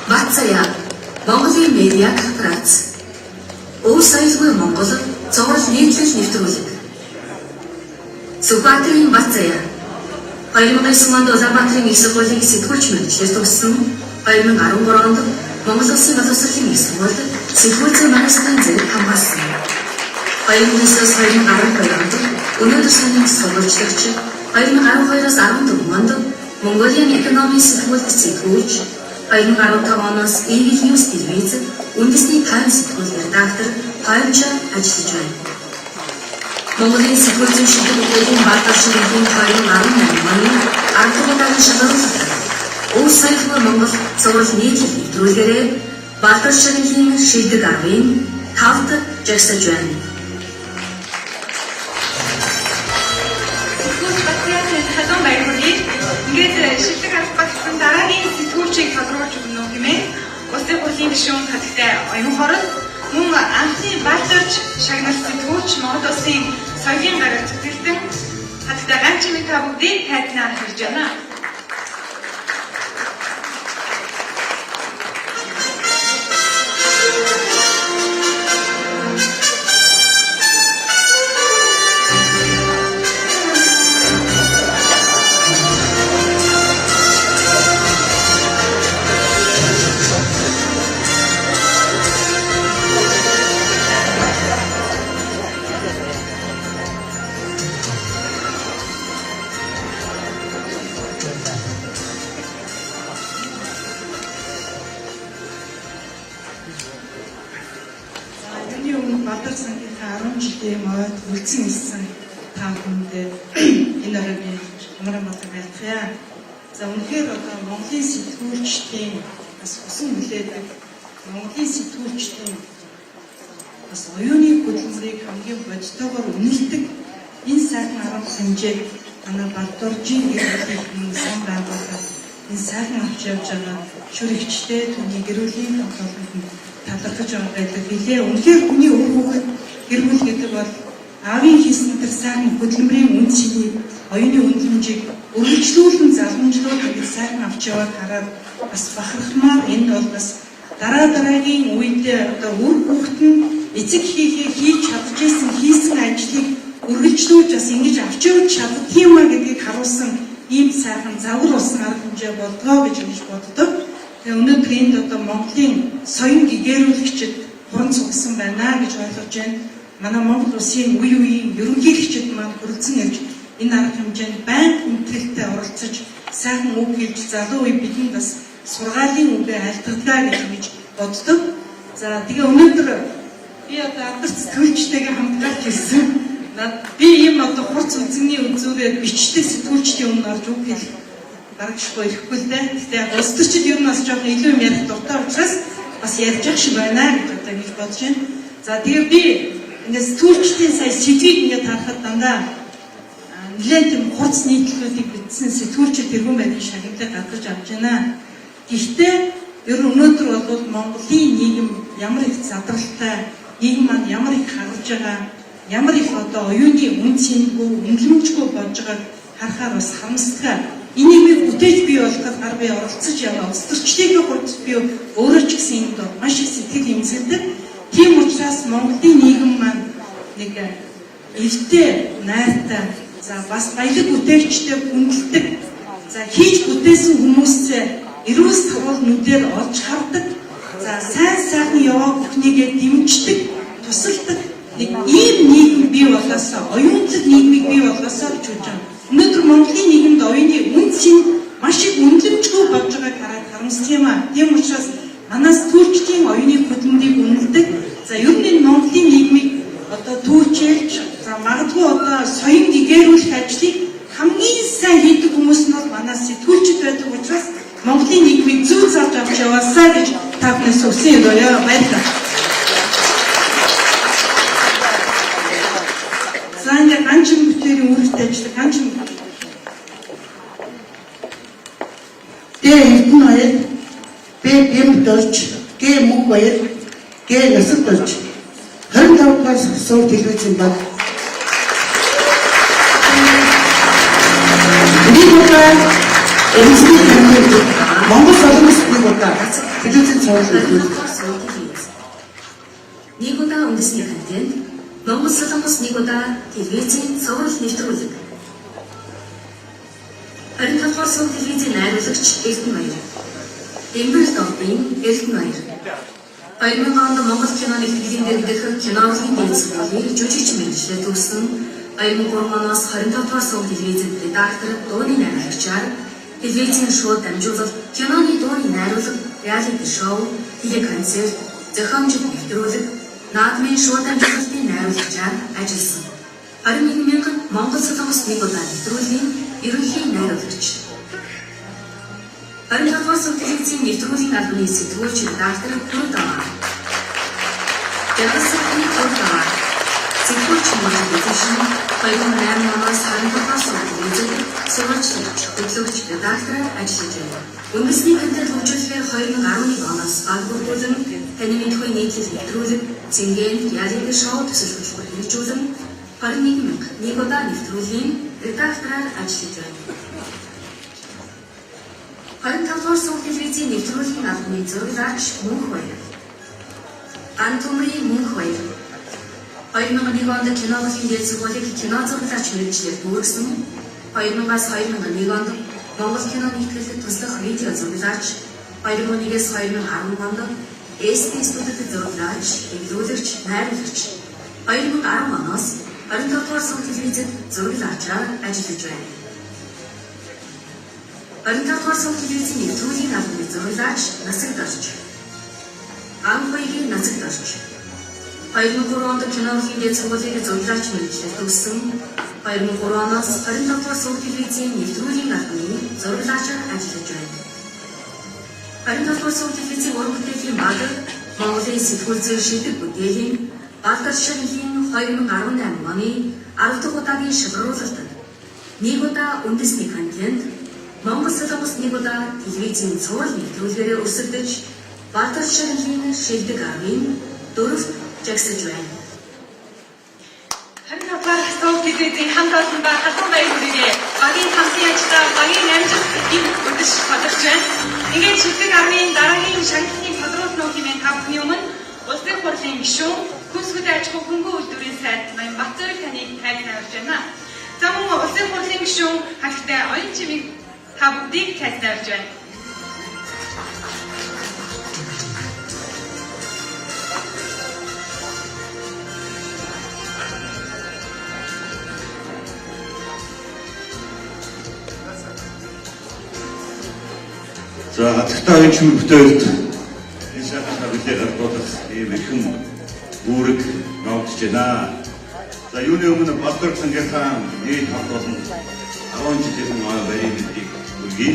Бацая Монголын медиа корпорац өв соёлгүй Монгол зураг нийтлэл нэвтрүүлэг Сүбатрийн Бацая 2009 онд Улаанбаатарын их сургуулийг сэтгүүлч мэргэжлэр төгссөн. 2013 онд Монгол Улсын боловсролын их сургуульд сэтгүүлчийн магистрийн зэрэг хамгаалсан. 2009-оос 2012 онд өнөөдөр санийн сурвалжлагч, 2012-оос 14 онд Mongolian Economics сэтгүүлд сэтгүүлч, 2015 оноос Evil News телевиз үндэсний тайм сэтгүүл редактор таймчаар ажиллаж байна. Монголын сэтгүүлчийн шилжилтийн Баатар ширхгийн 2018 оны 10 дугаар дараагийн шалгуулалт Уус саяхан Монгол цуврал нийтлэл нэвтрүүлгээрээ Баатар ширхгийн шилдэг 10-ын 5-д жагсаж байна. Сэтгүүлч Батяатын халуун баяргуулъя. Ингээд шилдэг 10 багтсан дараагийн сэтгүүлчийг тодруулж өгнө гэмээр Улсын хурлын гишүүн хатагтай оюун хорол мөн анхны Баатарч шагналт сэтгүүлч Монгол Улсын соёлын гараг зүтгэлтэн хатагтай ганцхан та бүгдийг хайртнаар хэлж байна. Баатар сангийнхаа 10 жилийн мод үлдсэн ирсэн та бүхэндээ энэ оройн амраа мата баярлалаа. За үнэхээр одоо Монголын сэтгүүлчдийн бас усан хүлээдэг Монголын сэтгүүлчдийн бас оюуны хөдөлмөрийг хамгийн бодитойгоор үнэлдэг энэ сайхан арга хэмжээ манай Баатаржийн гэр бүлийн сан байгууллага энэ сайхан авч явж байгаа шүрэгчтэй түүний гэр бүлийн тоглоомд талархаж байгаа байдаг билээ. Үнэхээр хүний өв хүүхэд гэр бүл гэдэг бол аавын хийсэн тэр сайхан хөдөлмөрийн үнд чинийг оюуны үнэлэмжийг өргөжлүүлэн залгамжлуулах гэж сайхан авч яваад хараад бас бахархмаар энэ бол бас дараагийн үед одоо үр хүүхэд нь эцэг хийхээ хийж чадж исэн хийсэн ажлыг өргөжлүүлж бас ингэж авч явж чадах юм а гэдгийг харуулсан ийм сайхан завар болсон арга хэмжээ болдгоо гэж боддог. Тэгээ өнөөдөр энд одоо Монголын соён гэгэрүүлэгчид хуран цугсан байна гэж ойлгож байна. Манай Монгол Улсын үеийн ерөнхийлөгчид маань хүрэлцэн явж энэ арга хэмжээнд байнга хүндрэлтэй оролцож сайхан үг хэлж залуу үе бидэнд бас сургаалын үгээ альтгадлаа гэж боддог. За тэгээ өнөөдөр би одоо алдарт сэтгүүлчтэйгээ хамтарч ирсэн. Би ийм одоо хурц үзэгний үзүүрээр бичдэг сэтгүүлчдийн өмнө орж үг хэлэх барагшгүй ирэхгүй л дээ. Тэгтээ улс төрчид ер нь бас жоохон илүү юм ярих дуртай учраас бас ярьж явах шиг байна гэж одоо ингэж бодож байна. За тэгээ би ингээд сэтгүүлчдийн сая сэдвийг ингээд харахад дандаа нэлээд тийм хурц нийтлэлүүдийг бичсэн сэтгүүлчид тэргүүн байдлын шагналыг гаргаж авч байна. Гэхдээ ер нь өнөөдөр бол Монголын нийгэм ямар их задралтай, нийгэм маань ямар их харж байгаа, ямар их одоо оюуны үн цэнгүй, үнэлэмжгүй болж байгааг харахаар бас харамсалтай. Энийг бүтээж бий болгоход гар бие оролцож яваа улс төрчдийн хурд би өөрөө ч гэсэн энд маш их сэтгэл имзэлдэг. Тийм учраас Монголын нийгэм маань нэг эртээ найртай, за бас баялаг бүтээгчтэй хүндэлдэг, за хийж бүтээсэн хүмүүсээ эрүүл савал нүдээр олж хардаг, за сайхан яваа бүхнийгээ дэмждэг, тусалдаг нэг ийм нийгэм бий болоосоо, оюунлаг нийгмийг бий болоосоо гэж үзэж байна. Өнөөдөр Монголын нийгэмд оюуны үн цэн маш их үнэлэмжгүй болж байгааг хараад харамсдаг юм аа. Тийм учраас манай сэтгүүлчдийн оюуны хөдөлмөрийг үнэлдэг. За ер нь Монголын нийгмийг одоо түүчилж, за магадгүй одоо соён гэгэрүүлэх ажлыг хамгийн сайн хийдэг хүмүүс нь бол манай сэтгүүлчид байдаг учраас Монголын нийгмийг зөв зааж авч яваасаа гэж та бүхнээс хүсэн юм байна. Баярлалаа. За ингээд ганчин бүтээрийн үүрэгтэй ажиллах ганчин Эрдэнэ баяр, бэмд болж, мөг баяр, насад болж 25 дугаар суур телевизэн баг. Монгол солонгос нэг удаа телевизэн цаашаа нэг удаа үндэсний контент Монгол солонгос нэг удаа телевизийн цовруул нэвтрүүлэг. 25 дугаар сум телевизийн найруулагч Эрдэнэбаяр. Дэмбэл Дордын Эрдэнэбаяр. 2000 онд Монгол киноны хэлбэрийн дэргэдэх киноурлагийн дээд сургуулийн жүжигч мэргэжлээ төгссөн 2003 оноос 25 дугаар сум телевизэд редактор, дууны найруулагчаар телевизийн шоу дамжуулалт, киноны дууны найруулга, реалити шоу, телеконцерт, зохиомжит нэвтрүүлэг, наадмын шоу дамжуулалтын найруулагчаар ажилласан. 21,000 Монгол Солонгос нэг удаа нэвтрүүлгийн ерөнхий найруулагч. 25 дугаар сум телевизийн нэвтрүүлгийн албаны сэтгүүлч редактор Хүрдаваа. Ягсны Хүрдаваа. Сэтгүүлч телевизийн 2008 оноос 25 дугаар сум телевизэд сурвалжлагч, хөтлөгч, редактораар ажиллаж байна. Үндэсний контент хөгжүүлэхээр 2011 оноос баг бүрдүүлэн таны мэдхгүй нийтлэл нэвтрүүлэг, цэнгийн, реалити шоу төсөл хөтөлбөр хэрэгжүүлэн 21,000 нэг удаа нэвтрүүлгийн редактораар ажиллаж байна. 25 дугаар сум телевизийн нэвтрүүлгийн албаны зурагч Мөнхбаяр. Антумри Мөнхбаяр. 2001 онд киноурлагийн дээд сургуулийг кино зурагч мэргэжлээр дүүргэсэн. 2000-аас 2001 онд Монгол кино нийтлэлд туслах видео зурагч, 2001-ээс 2010 онд СТ студид зурагч, эвлүүлэгч, найруулагч. 2010 оноос 25 дугаар сум телевизэд зурагчаар ажиллаж байна. 25 дугаар сум телевизийн нэвтрүүлгийн албаны зурагч Насагдорч. Анхойгийн Насагдорч. 2003 онд киноурлагийн дээд сургуулийн зурагч мэргэжлээр төгссөн. 2003 оноос 25 дугаар сум телевизийн нэвтрүүлгийн албаны зурагчаар ажиллаж байна. 25 дугаар сум телевизийн уран бүтээлийн баг, Монголын сэтгүүл зүйн шидэг бүтээлийн Балдар ширхгийн 2018 оны 10 дахь удаагийн шалгаруулалтад нэг удаа үндэсний контент, Монгол Солонгос нэг удаа телевизийн цуврал нэвтрүүлгээрээ өрсөлдөж, Балдар ширхгийн шилдэг армын 4-т жагсаж байна. 25 дугаар сум телевизийн хамт олон ба халуун баяр хүргэе. Багийн хамтын ажиллаа, багийн амжилт өдөж бодож байна. Ингээд шилдэг армын дараагийн шагналын тодруулах хэмээн та бүхний өмнө улсын хурлын гишүүн, Хүнсгүдэн аж ахуй хөнгөн үйлдвэрийн сайд Баянбатцорыг таныг тайлбарлаж байна. За мөн улсын хурлын гишүүн хагтай оюун чимийг та бүгдийг тайлбарлаж байна. За хатагтай оюун чимэг бүтээлд энэ сайхнаа билээ гаргуулах ийм ихэн үүрэг навдж байна. За юуны өмнө Балдар цангийнхаа нийт хамт олон 10 жилийн баярын мэндийг хүргэе.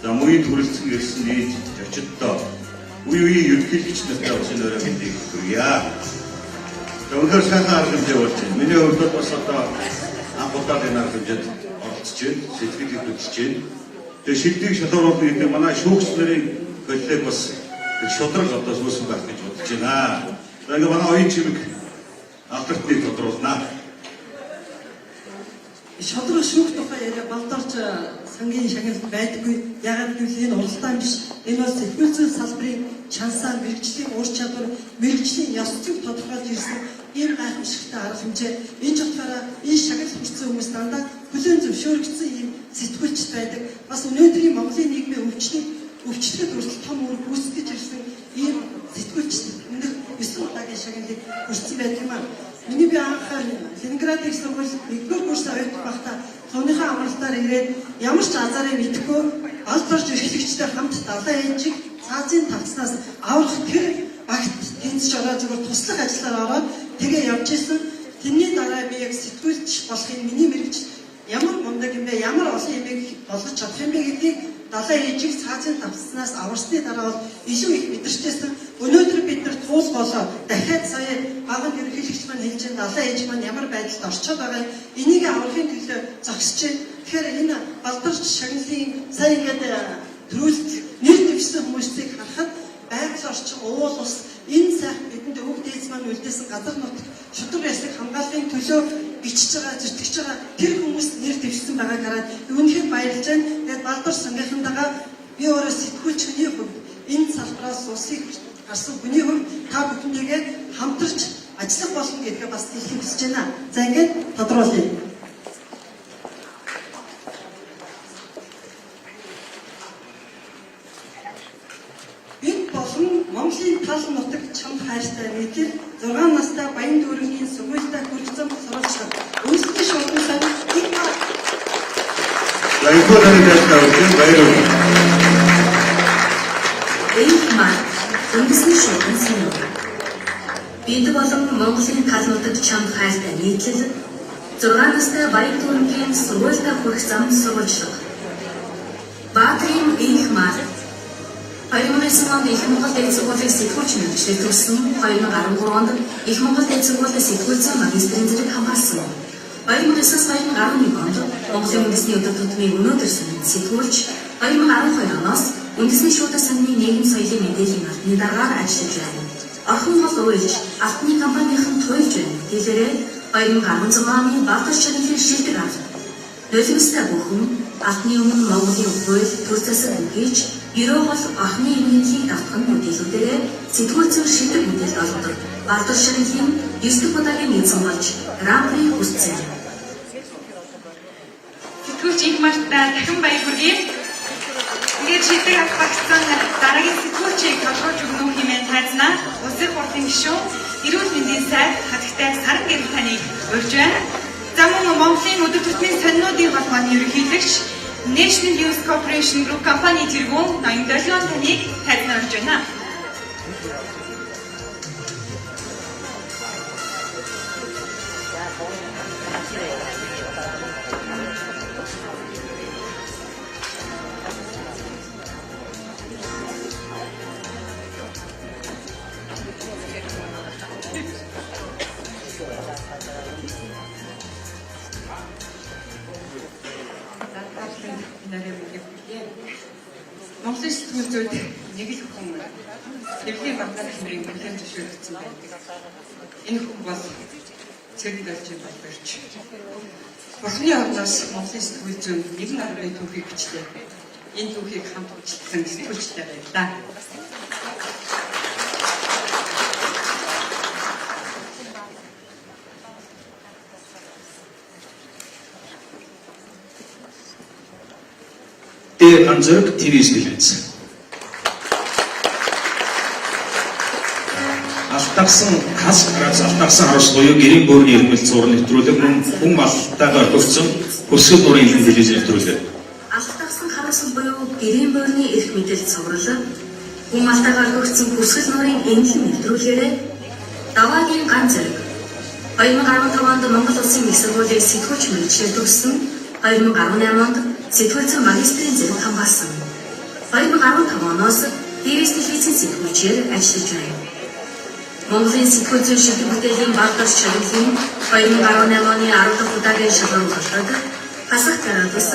За мууийн төрөлцөн ирсэн нийт зочдтой үеийн ерөнхийлөгч нартай усын өрөө мэндийг хүргье. За өнөөдөр сайхан арга хэмжээ болж байна. Миний хувьд бас одоо анх удаагийн арга хэмжээнд оролцож байна. Сэтгэлийг хөдлөж байна. Тэгээ шилдэг шалгууруулах гэдэг манай шүүгч нарын коллег бас шудраг одоо суусан байх гэж бодож байна. За ингээ манай оюун чимэг алдартыг тодруулнаа. Шодрог шүүх тухай яриа Балдарч сангийн шагналд байдаггүй. Яагаад гэвэл энэ уралдаан биш. Энэ бол сэтгүүл зүйн салбарын чансаа, мэргэжлийн ур чадвар, мэргэжлийн ёс зүйг тодорхойлж ирсэн ийм гайхамшигтай арга хэмжээ. Энэ ч утгаараа энэ шагнал хүртсэн хүмүүс дандаа хүлээн зөвшөөрөгдсөн ийм сэтгүүлчд байдаг. Бас өнөөдрийн Монголын нийгмийн өвчлөлт хүртэл том үр гүйцэтгэж ирсэн ийм сэтгүүлчд өндөр 9 удаагийн шагналыг хүртсэн байдаг юм аа. Миний би анх Ленинград их сургууль 1-р курс оюутан байхдаа цууныхаа амралтаар ирээд ямар ч азарыг мэдэхгүй Балдарч эрхлэгчтэй хамт далайн ээжийг цаазын тавцнаас аврах тэр багт тэнцэж ороо зүгээр туслах ажиллаар ороод тэгээ явж исэн. Тэрний дараа би яг сэтгүүлч болохын миний мэрэгч ямар мундаг юм бэ, ямар олон юмыг болгож чадах юм бэ гэдгийг далайн ээжийг цаазын тавцнаас аварсны дараа бол илүү их мэдэрчээсэн. Өнөөдөр бид нар туул болоо дахиад сая багын ерөнхийлөгч маань хэлж байгаа далайн ээж маань ямар байдалд орчод байгаа энийг аврахын төлөө зогсож байна. Тэгэхээр энэ Балдарч шагналын сая ингээд төрүүлэлт нэр дэвшсэн хүмүүсийг харахад байгаль орчин уул ус энэ сайхан бидэнд өв дээдс маань үлдээсэн газар нутаг шудраг яслыг хамгаалахын төлөө бичиж байгаа, зүтгэж байгаа тэр хүмүүс нэр дэвшсэн байгааг хараад үнэхээр баярлж байна. Тэгээд Балдарч сангийнхантайгаа би өөрөө сэтгүүлч хүний хувьд энэ салбараас улсыг гарсан хүний хувьд та бүхнийгээ хамтарч ажиллах болно гэдгээ бас хэлхийг хүсэж байна. За ингээд тодруулъя. Монголын тал нутаг чамд хайртай мэдээ 6 настай Баян дүүргийн сургуультай хүрсэн сурвалжлаа. Үндэсний шуудсан их мар. Үндэсний шуудсан сан. Бид болон Монголын тал нутаг чамд хайртай нийтлэл 6 настай Баян дүүргийн сургуультай хүрсэн сурвалжлаа. Баатрийн их мар 2009 онд их Монгол дэд сургуулийн сэтгүүлч мэргэжлээ төгссөн. 2013 онд их Монгол дэд сургуулийн сэтгүүлчийн магистрийн зэрэг хамгаалсан. 2009-с 2011 онд Монголын үндэсний өдөр тутмын өнөөдөр санаанд сэтгүүлч, 2012 оноос үндэсний шуудас санааны нийгэм соёлын мэдээллийн албаны даргаар ажиллаж байна. Орхон гол уйлж алтны компанийн туйлж байна. Дэлгэрээ 2016 оны Балтар чанарын шилдэг авт. Нулимстай бүхэн алтны өмнө Монголын хууль төр засаг хийж 90 бол орхны иргэншийг давтах мэдээлүүдээр сэтгүүлчийн шилдэг мэдээлэл олгодог. Балтар чанарын 9 дэх удаагийн эзэн болж Гран-при хүртсэн. Сэтгүүлч их мартаа дахин баяр хүргэе. Ингээд шилдэг авах багцсан дараагийн сэтгүүлчийг толгойж өгнө хэмээн тайзнаа. Улсын хурлын гишүүн эрүүл мэндийн сайд хатагтай Саран гэрэл таныг урьж байна. За мөн Монголын өдөр тутмын сониудын холбооны ерөнхийлөгч National News Corporation Group компани тэргүүн Ноён Долгион таныг тайзнаа урьж байна. Монголын сэтгүүлчид нэг л хүн Дэвлийн Багдад хэмрийн бүлээн зөвшөөрөгдсөн байдаг. Энэ хүн бол цэрэг далжин боловч. Бурхны орноос Монголын сэтгүүлчид нэгэн аргын түүхийг бичлээ. Энэ түүхийг хамт бичлсэн сэтгүүлчтэй байлаа. Анзөрг ТV стилээс. Алтагсан хас гараас алтагсан харус буюу гэрийн бөөрийн ирмэл зураг нэвтрүүлэг мөн хүн малтайгаар өгсөн хөсгөл нурын илэн телевиз нэвтрүүлэг. Алтагсан харус буюу гэрийн бөөрийн эрх мэдэл цуврал хүн малтайгаар өгсөн хөсгөл нурын илэн нэвтрүүлгээр даваагийн ганц зэрэг 2015 онд Монгол Улсын их сургуулийн сэтгүүлч мэргэжлээ төгссөн. 2018 онд сэтгүүлчийн магистрийн зэрэг хамгаалсан. 2015 оноос ТV телевизийн сэтгүүлчээр ажиллаж байна. Монголын сэтгүүлчийн шилдэг бүтээлийн Балтар чанарын 2018 оны 10 дахь удаагийн шалгуур болоод хасах гараадас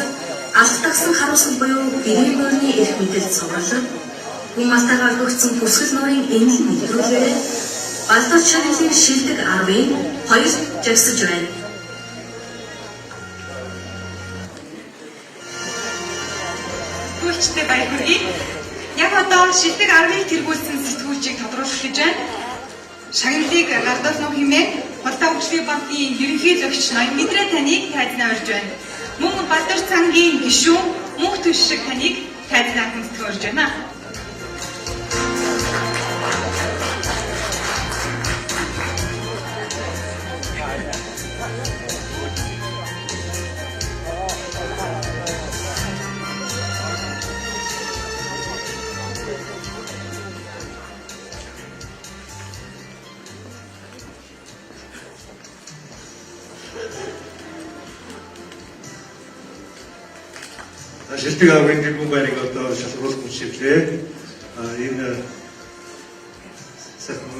алтагсан харуулсан буюу гэрийн бөөрийн эрх мэдэл цуврал хүн малтайгаар өгсөн бүсгэл нурын энэхүү нэвтрүүлгээр Балтар чанарын шилдэг 10-ын 2 жагсаж байна. Сэтгүүлчтэй баяр хүргэе. Яг одоо шилдэг 10-ыг тэргүүлсэн сэтгүүлчийг тодруулах гэж байна. Шагналыг гардуулно хэмээн Худалдаа хүчний банкны ерөнхийлөгч Ноён Мэдрэ таныг тайзнаа урьж байна. Мөн Балтар цангийн гишүүн Мөнх Түшиг таныг тайзнаа хүргэж байна. Шилдэг аврын тэргүүн байрыг одоо шалгуулах хүчлээ. Энэ сайхан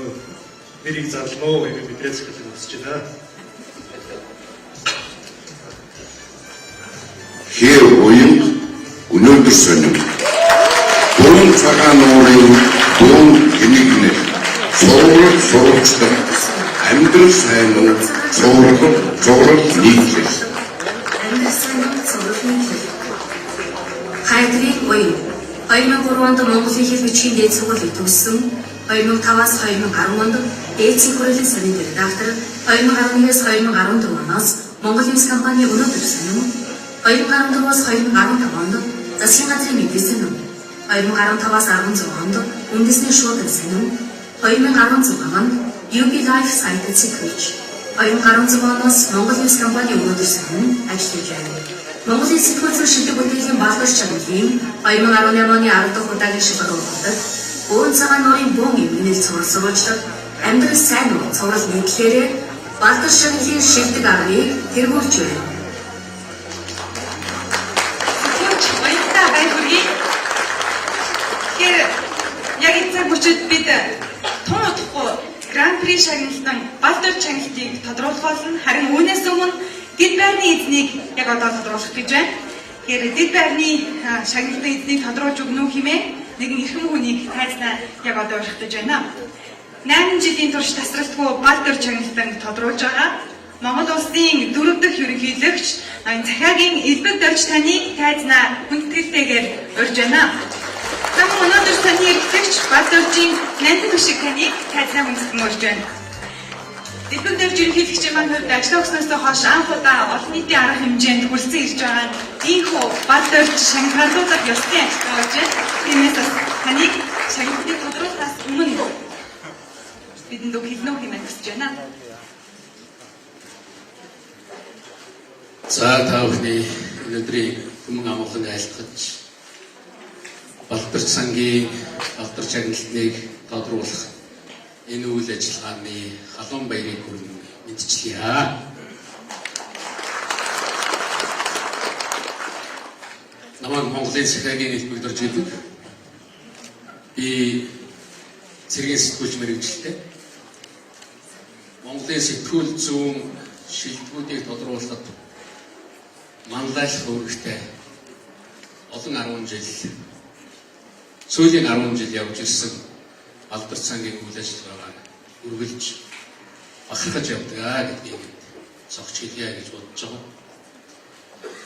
нэрийг зарлаа гэж мэдрээд хүсэж байна. Хэр уян өнөөдөр сонин. Дөрөв цагаан нуурын дөрөв гинэгнэ. Сурвалжлах амьдрал сайн уу? Зураг нийтлэл. Хайдрын уян 2003 онд Монголын хэл бичгийн дээд сургуулийг төгссөн. 2005-аас 2010 онд дээдсийн хүрээлэн санийн редактор, 2011-ээс 2014 оноос Монгол Ньюс компани өнөөдөр санин, 2014-аас 2015 онд засгийн газрын мэдээ санин, 2015-аас 16 онд үндэсний шуудан сонин, 2016 онд UB Life сайтад сэтгүүлж, 2016 оноос Монгол Ньюс компани өнөөдөр сонин ажиллаж байна. Монголын сэтгүүл зүйн шилдэг бүтээлийн балгаш чанарын 2018 оны 10 дахь удаагийн шилбэгүүлэлтэд өвөн цагаан нуурын бөөн эмгэнэл сурвалжлаад амьдрал сайн уу цуврал нийтлээрээ балгаш чанарын шилдэг аргыг тэргүүлж байна. Яг энэ цаг үеэд бид тун удахгүй Гран-при шагналтан Балдар чаналтыг тодруулах болно. Харин үүнээс өмнө дэд байрны эзнийг яг одоо тодруулах гэж байна. Тэгэхээр дэд байрны шагналтын эзнийг тодруулж өгнө үү хэмээн нэгэн эрхэм хүнийг тайзнаа яг одоо урьдчилж байна. 8 жилийн турш тасралтгүй Балдар чаналтан тодруулж байгаа. Монгол улсын 4 дахь ерөнхийлөгч Ноён Захиагийн элбэг дорж таныг тайзнаа хүндэтгэлтэйгээр урьж байна. Таны өнөөдөр таны эрхлэгч Балдаржийн нандин шиг таныг тайзнаа хүндэтгэн урьж байна. Элбэг дорж ерөнхийлөгчийн маань хувьд ажил өгснөөс хойш анх удаа олон нийтийн арга хэмжээнд хүрсэн ирж байгаа нь ийхүү Балдарж шангарлуулах ёстой ажил болж байна. Тиймээс таныг шагналтыг тодруулахаас өмнө бидэнд үг хэлнэ үү хэмээн хүсэж байна. За та бүхний өнөөдрийн хүмүүн амгалан айлтгаж Балдар сангийн Балдар чагналтыг тодруулах энэ үйл ажиллагааны халуун баярыг хүргэн мэдчилье. Намайг Монголын Захиагийн элбэг дорж гэдэг. Би цэргийн сэтгүүлч мэргэжилтэй. Монголын сэтгүүл зүүн шилдэгүүдийг тодруулахад манлайлах үүрэгтэй олон 10 жил сүүлийн 10 жил явж ирсэн Балдар цангийн үйл ажиллагаагаа үргэлж бахархаж явдаг гэдгийг цогч хэлье гэж бодож байгаа.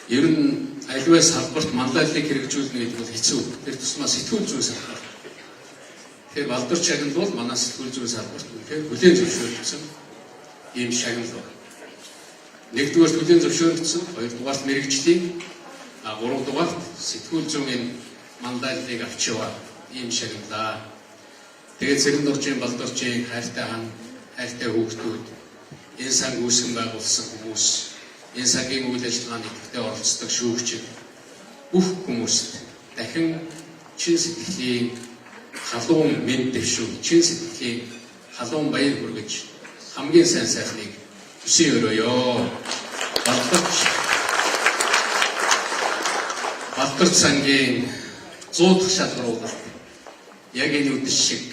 Ер нь аливаа салбарт манлайллыг хэрэгжүүлнэ гэдэг бол хэцүү. Тэр тусмаа сэтгүүл зүйн салбар. Тэгэхээр Балдар чагнал бол манай сэтгүүл зүйн салбарт үнэхээр хүлээн зөвшөөрөгдсөн ийм шагнал байна. Нэгдүгээр хүлээн зөвшөөрөгдсөн, хоёрдугаар мэрэгжлийн, гуравдугаар сэтгүүл зүйн мандалыг авч яваа ийм шагналаа. Тэгээд цэрэг доржийн Балдаржийн хайртай хан, хайртай хүүхдүүд, энэ санг үүсгэн байгуулсан хүмүүс, энэ сангийн үйл ажиллагаанд идэвхтэй оролцдог шүүгчид бүх хүмүүст дахин чин сэтгэлийн халуун мэд дэвшүүг, чин сэтгэлийн халуун баяр хүргэж хамгийн сайн сайхныг хүсэн өрөөё. Балдар сангийн 100 дахь шалгаруулалт яг энэ үдэш шиг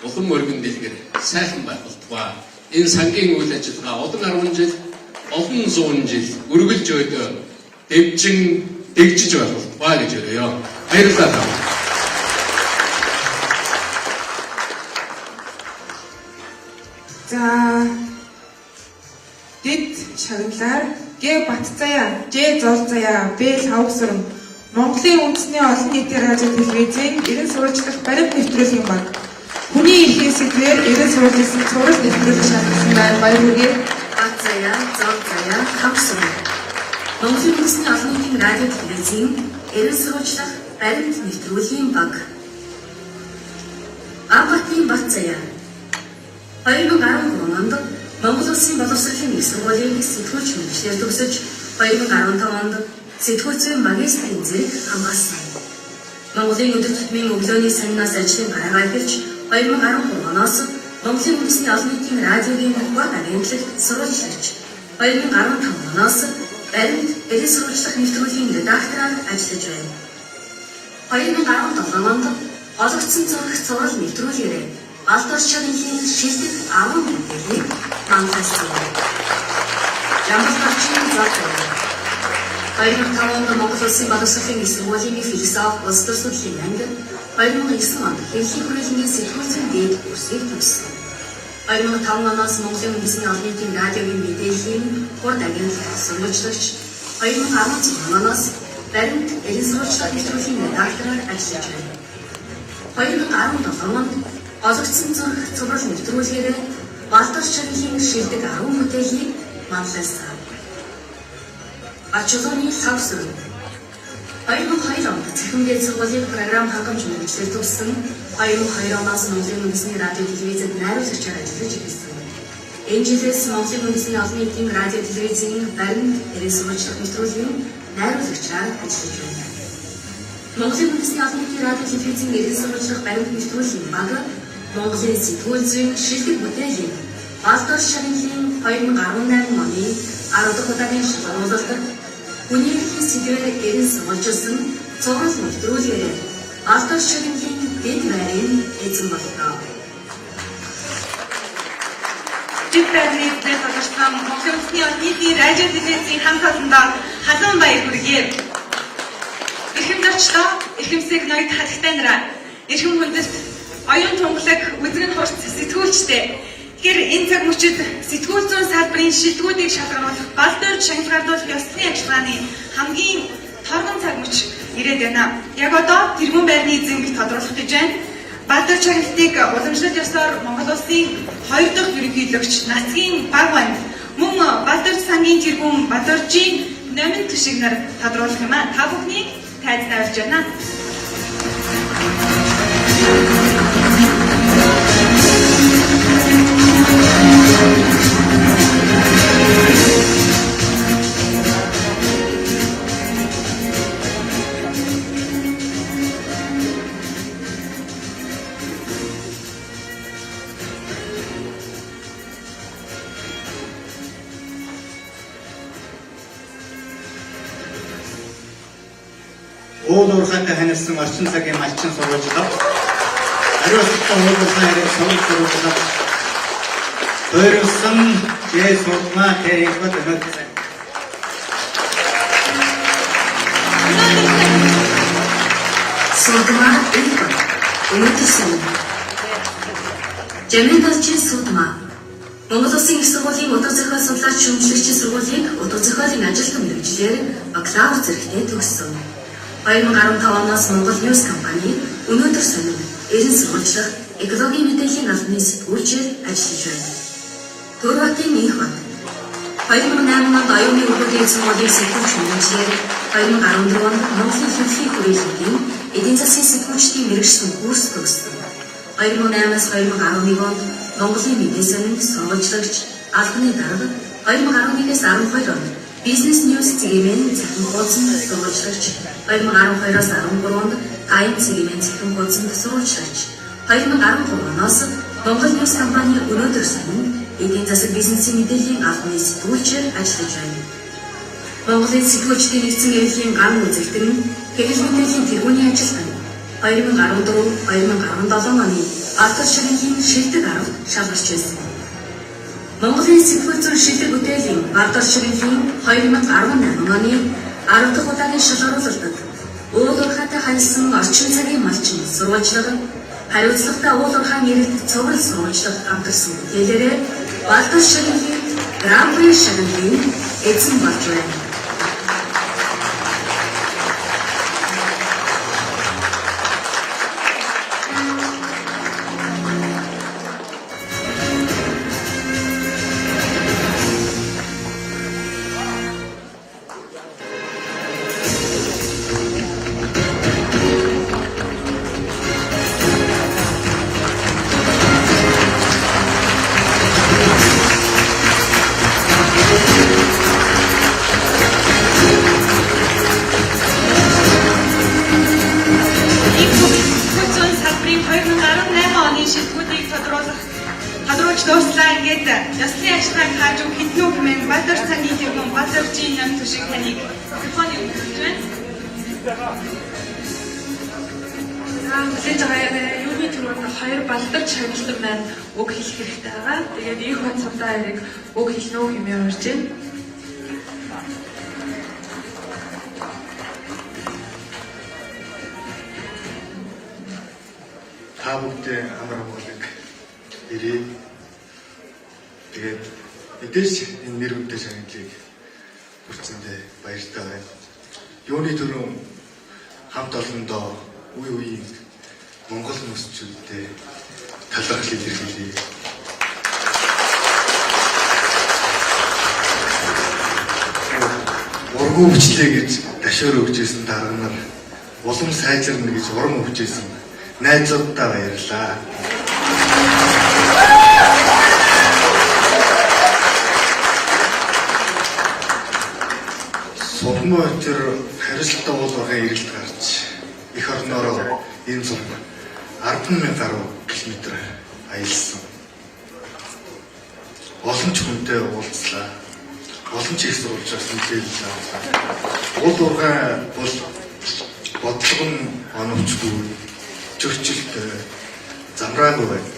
улам өргөн дэлгэр сайхан байх болтугай. Энэ сангийн үйл ажиллагаа олон 10 жил, олон 100 жил үргэлж өдөө дэвжин дэгжиж байх болтугай гэж өрөөё. Баярлалаа. За дэд шагналаар Г Батцаяа, Ж Золзаяа, Б Лавсрам Монголын үндэсний олон нийтийн радио телевизийн 90 сурвалжлах баримт нэвтрүүлгийн баг. Хүний эрхийн сэдвээр 90 сурвалжлсан цуврал нэвтрүүлэг шалгасан байна. Баяр хүргэе. Батцаяа, Золзаяа, Лавсрам Монголын үндэсний олон нийтийн радио телевизийн 90 сурвалжлах баримт нэвтрүүлгийн баг. Абатын Батцаяа 2013 онд Монгол Улсын боловсролын их сургуулийн сэтгүүлч мэргэжлээр төгсөж 2015 онд сэтгүүл зүйн магистрийн зэрэг хамгаалсан. Монголын өдөр тутмын өглөөний санинаас ажлын гараагаа эхэлж 2013 оноос Монголын үндэсний олон нийтийн радиогийн баг агентлаг сурвалжлагч 2015 оноос баримт эдийн сурвалжлах нэвтрүүлгийн редактораар ажиллаж байна. 2017 онд олгогдсон цуврал нэвтрүүлгээрээ Балдар чанарын шилдэг 10 мэдээллийг манлайлсан. Жамбалчийн зохиол 2005 онд Монгол Улсын боловсролын их сургуулийн философи улс төр судлалын анги 2009 онд Хэлхийн хүрээлэнгийн сэтгүүл зүйн дээд курсыг төгссөн. 2005 оноос Монголын үндэсний олон нийтийн радиогийн мэдээллийн хурд агентлаг сурвалжлагч 2016 оноос баримт эдийн сурвалжлах нэвтрүүлгийн редактораар ажиллаж байна. 2017 онд олгогдсон цуврал нэвтрүүлгээрээ Балдар чанарын шилдэг 10 мэдээллийг манлайлсан. Ачуулгын савсрал 2002 онд Цахимдээ сургуулийн програм хангамж мэргэжлэр төгссөн 2002 оноос Монголын үндэсний радио телевизэд найруулагчаар ажиллаж ирсэн. Энэ жилээс Монголын үндэсний олон нийтийн радио телевизийн баримт эрен сурвалжлах нэвтрүүлгийн найруулагчаар ажиллаж байна. Монголын үндэсний олон нийтийн радио телевизийн эрен сурвалжлах баримт нэвтрүүлгийн баг Монголын сэтгүүл зүйн шилдэг бүтээлийн Балдор шагналын 2018 оны 10 дахь удаагийн шалгаруулалт хүний эрхийн сэдвээр эрен сурвалжилсан цогцол нэвтрүүлгээр Балдор шагналын дэд байрын эзэн боллоо. Дэд байрны эзэн болчихсон Монголын үндэсний олон нийтийн радио телевизийн хамт олондоо халуун баяр хүргэе. Эрхэм зочлоо, эрхэмсэг ноёд хатагтай нараа, эрхэм хүндэт оюун тунгалаг үзэгэн хурц сэтгүүлчтэй. Тэгэхээр энэ цаг мөчид сэтгүүл зүйн салбарын шилдэгүүдийг шалгаруулах Балдор шагналгардуулах ёсны ажиллагааны хамгийн торгон цаг мөч ирээд байна. Яг одоо тэргүүн байрны эзэнг тодруулах гэж байна. Балдор шагналтыг уламжлалт ёсоор Монгол улсын 2 дахь ерөнхийлөгч Нацгийн баг банд мөн Балдор сангийн тэргүүн Балдоржийн номин төшиг нар тодруулах юм аа. Та бүхнийг тайлбарлаж авч байна. Уул уурхайтай ханилсан орчин цагийн малчин сурвалжлага, хариуцлагатай уул уурхай хэрэг сурвалжлага, тойрсон жээ суртмаа тэрийгүүд өнөөдөр Судмаа өнөөдөр Жаминдалчин судмаа Монгол Улсын их сургуулийн утга зохиол судлаач шүүмжлэгчийн сургуулийг утга зохиолын ажилтан мэргэжлэр бакалавр зэрэгтэй төгссөн. 2015 оноос Монгол Ньюс компани өнөөдөр сонин эрен сурвалжлах экологийн мэдээллийн албаны сэтгүүлчээр ажиллаж байна. Төрөтийн их бат 2008 онд оюуны өвгөлийн сургуулийн сэтгүүлч мэргэжлэр 2014 онд Монголын хөрхийн хүрээлэнгийн эдийн засгийн сэтгүүлчдийн мэргэжлийн курс төгссөн. 2008-аас 2011 онд Монголын мэдээ сонин сурвалжлагч албаны дарга 2011-ээс 12 онд Бизнес Ньюс цэгмийн захин хуудсан сурвалжлагч 2012-аас 13 онд Тайм цэгмийн захин хуудсан сурвалжлагч 2013 оноос Монгол Ньюс компани өнөөдөр сонин эдийн засаг бизнесийн мэдээллийн албаны сэтгүүлчээр ажиллаж байна. Монголын сэтгүүлчдийн нэгдсэн эрхлэлийн ган үзэгдэн хэвлэл мэдээллийн тэргүүний ажилтан 2014-2017 оны Балдор шагналын шилдэг арга шалгарч байсан. Монголын сэтгүүл зүйн шилдэг бүтээлийн Балдор шагналын 2018 оны 10 дахь удаагийн шалгаруулалтад уул уурхайтай ханилсан орчин цагийн малчин сурвалжлага, хариуцлагатай уул уурхай нэрэлт цогцол сурвалжлага хамтарсан бүтээлээрээ Балдор шагналын Гран При шагналын эзэн болж байна. Хүлээж байгаа юуны түрүүнд хоёр балдар шагналсан байна. Уг хэлэх хэрэгтэй байгаа. Тэгээд их бат сандаа хэрэг уг хэлнэ үү хэмээн урьж байна. Та бүхэндээ амар амгалан ирээ. Тэгээд мэдээж энэ нэр хүндээ шагналыг хүртсэндээ баяртай байна. Юуны түрүүн хамт олондоо үе үеийн Монгол нөхцөлтэй талархал илэрхийлье. Ургуу бичлээ гэж зөвшөөр өгчээсэн дарга нар улам сайжирна гэж урам өгчээсэн найзуудаа баярлалаа. Сулмаа тэр хариуцлагатай уулгын эргэлт гарч эх орноороо энэ зураг 10,000 гаруй километр аялсан. Олон ч хүнтэй уулзлаа. Олон ч их сурвалжаас мэдээлэл авлаа. Уул уурхай бол бодлого нь оновчгүй, зөрчилтэй, замраагүй байна.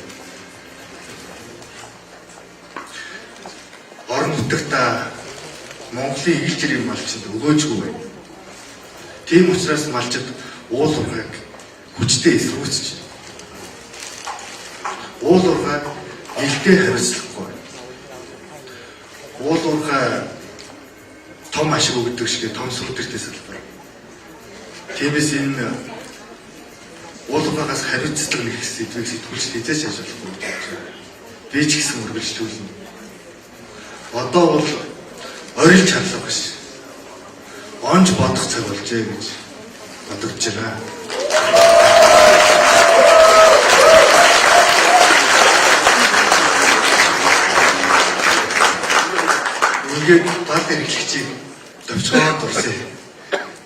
Орон нутагта Монголын ил жирийн малчид өгөөжгүй байна. Тийм учраас малчид уул уурхайг хүчтэй эсрүүцэж уул уурхайг илтэй хариуцлахгүй байна. Уул уурхай том ашиг өгдөг шиг том сүлдэртэй салбар. Тиймээс энэ уул уурхайгаас хариуцлага нэг сэдвийг сэтгүүлч хязгаарч ажиллахгүй гэж би ч гэсэн үргэлжлүүлнэ. Одоо бол орилж харлах биш. Онж бодох цаг болжээ гэж бодогдож байна. Ингээд бал эрхлэгчийг төвчгөөд дурсая.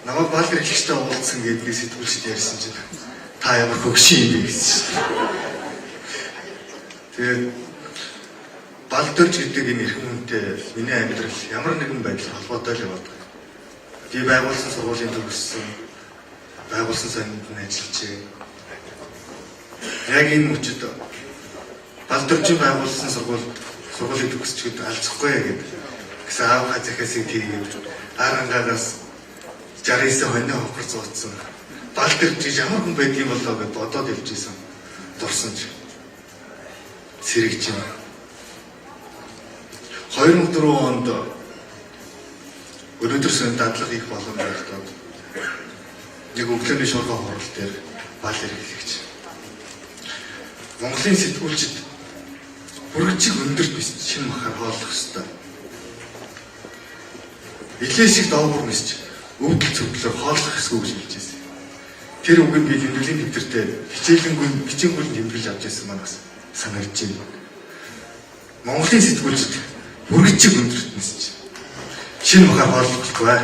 Намайг бал эрхлэгчтэй уулзсан гэдгийг би сэтгүүлчд ярьсан чинь та ямар хөгшин юм бэ гэсэн. Тэгээд бал дөрж гэдэг энэ эрхэм хүнтэй миний амьдрал ямар нэгэн байдлаар холбоотой л яваад байна. Би байгуулсан сургуулийн төгссөн, байгуулсан сонинд ажиллажээ. Яг энэ мөчөд бал дөржин байгуулсан сургуулийг төгсчихэд алцахгүй гэдэг гэсэн аав хазахасыг тэгээд арангаас 69 хоньны хохор зууцсан. Бал дөрж ямар хүн байдгийг болоо гэж бодоод явжсэн. Дурсан ч сэрэгч юм. 2004 онд өнөөдөр сөн дадлага хийх боломж олгоод нэг өглөөний шуурга хурал дээр бал эрхлэгч. Монголын сэтгүүлчид бүргэжиг өндөрт биш шинэ махаар хооллох ёстой. Илээсийг доогуур нисч өвдөл цөвдлөөр хооллох хэсгүү гэж хэлж байсан. Тэр үг нь би тэмдэглэлийн дэвтэртээ хичээлгүй тэмдэглэж авч байсан манаас санагдаж байна. Монголын сэтгүүлчид бүргэжиг өндөрт нисч шинэ махаар хооллох бай.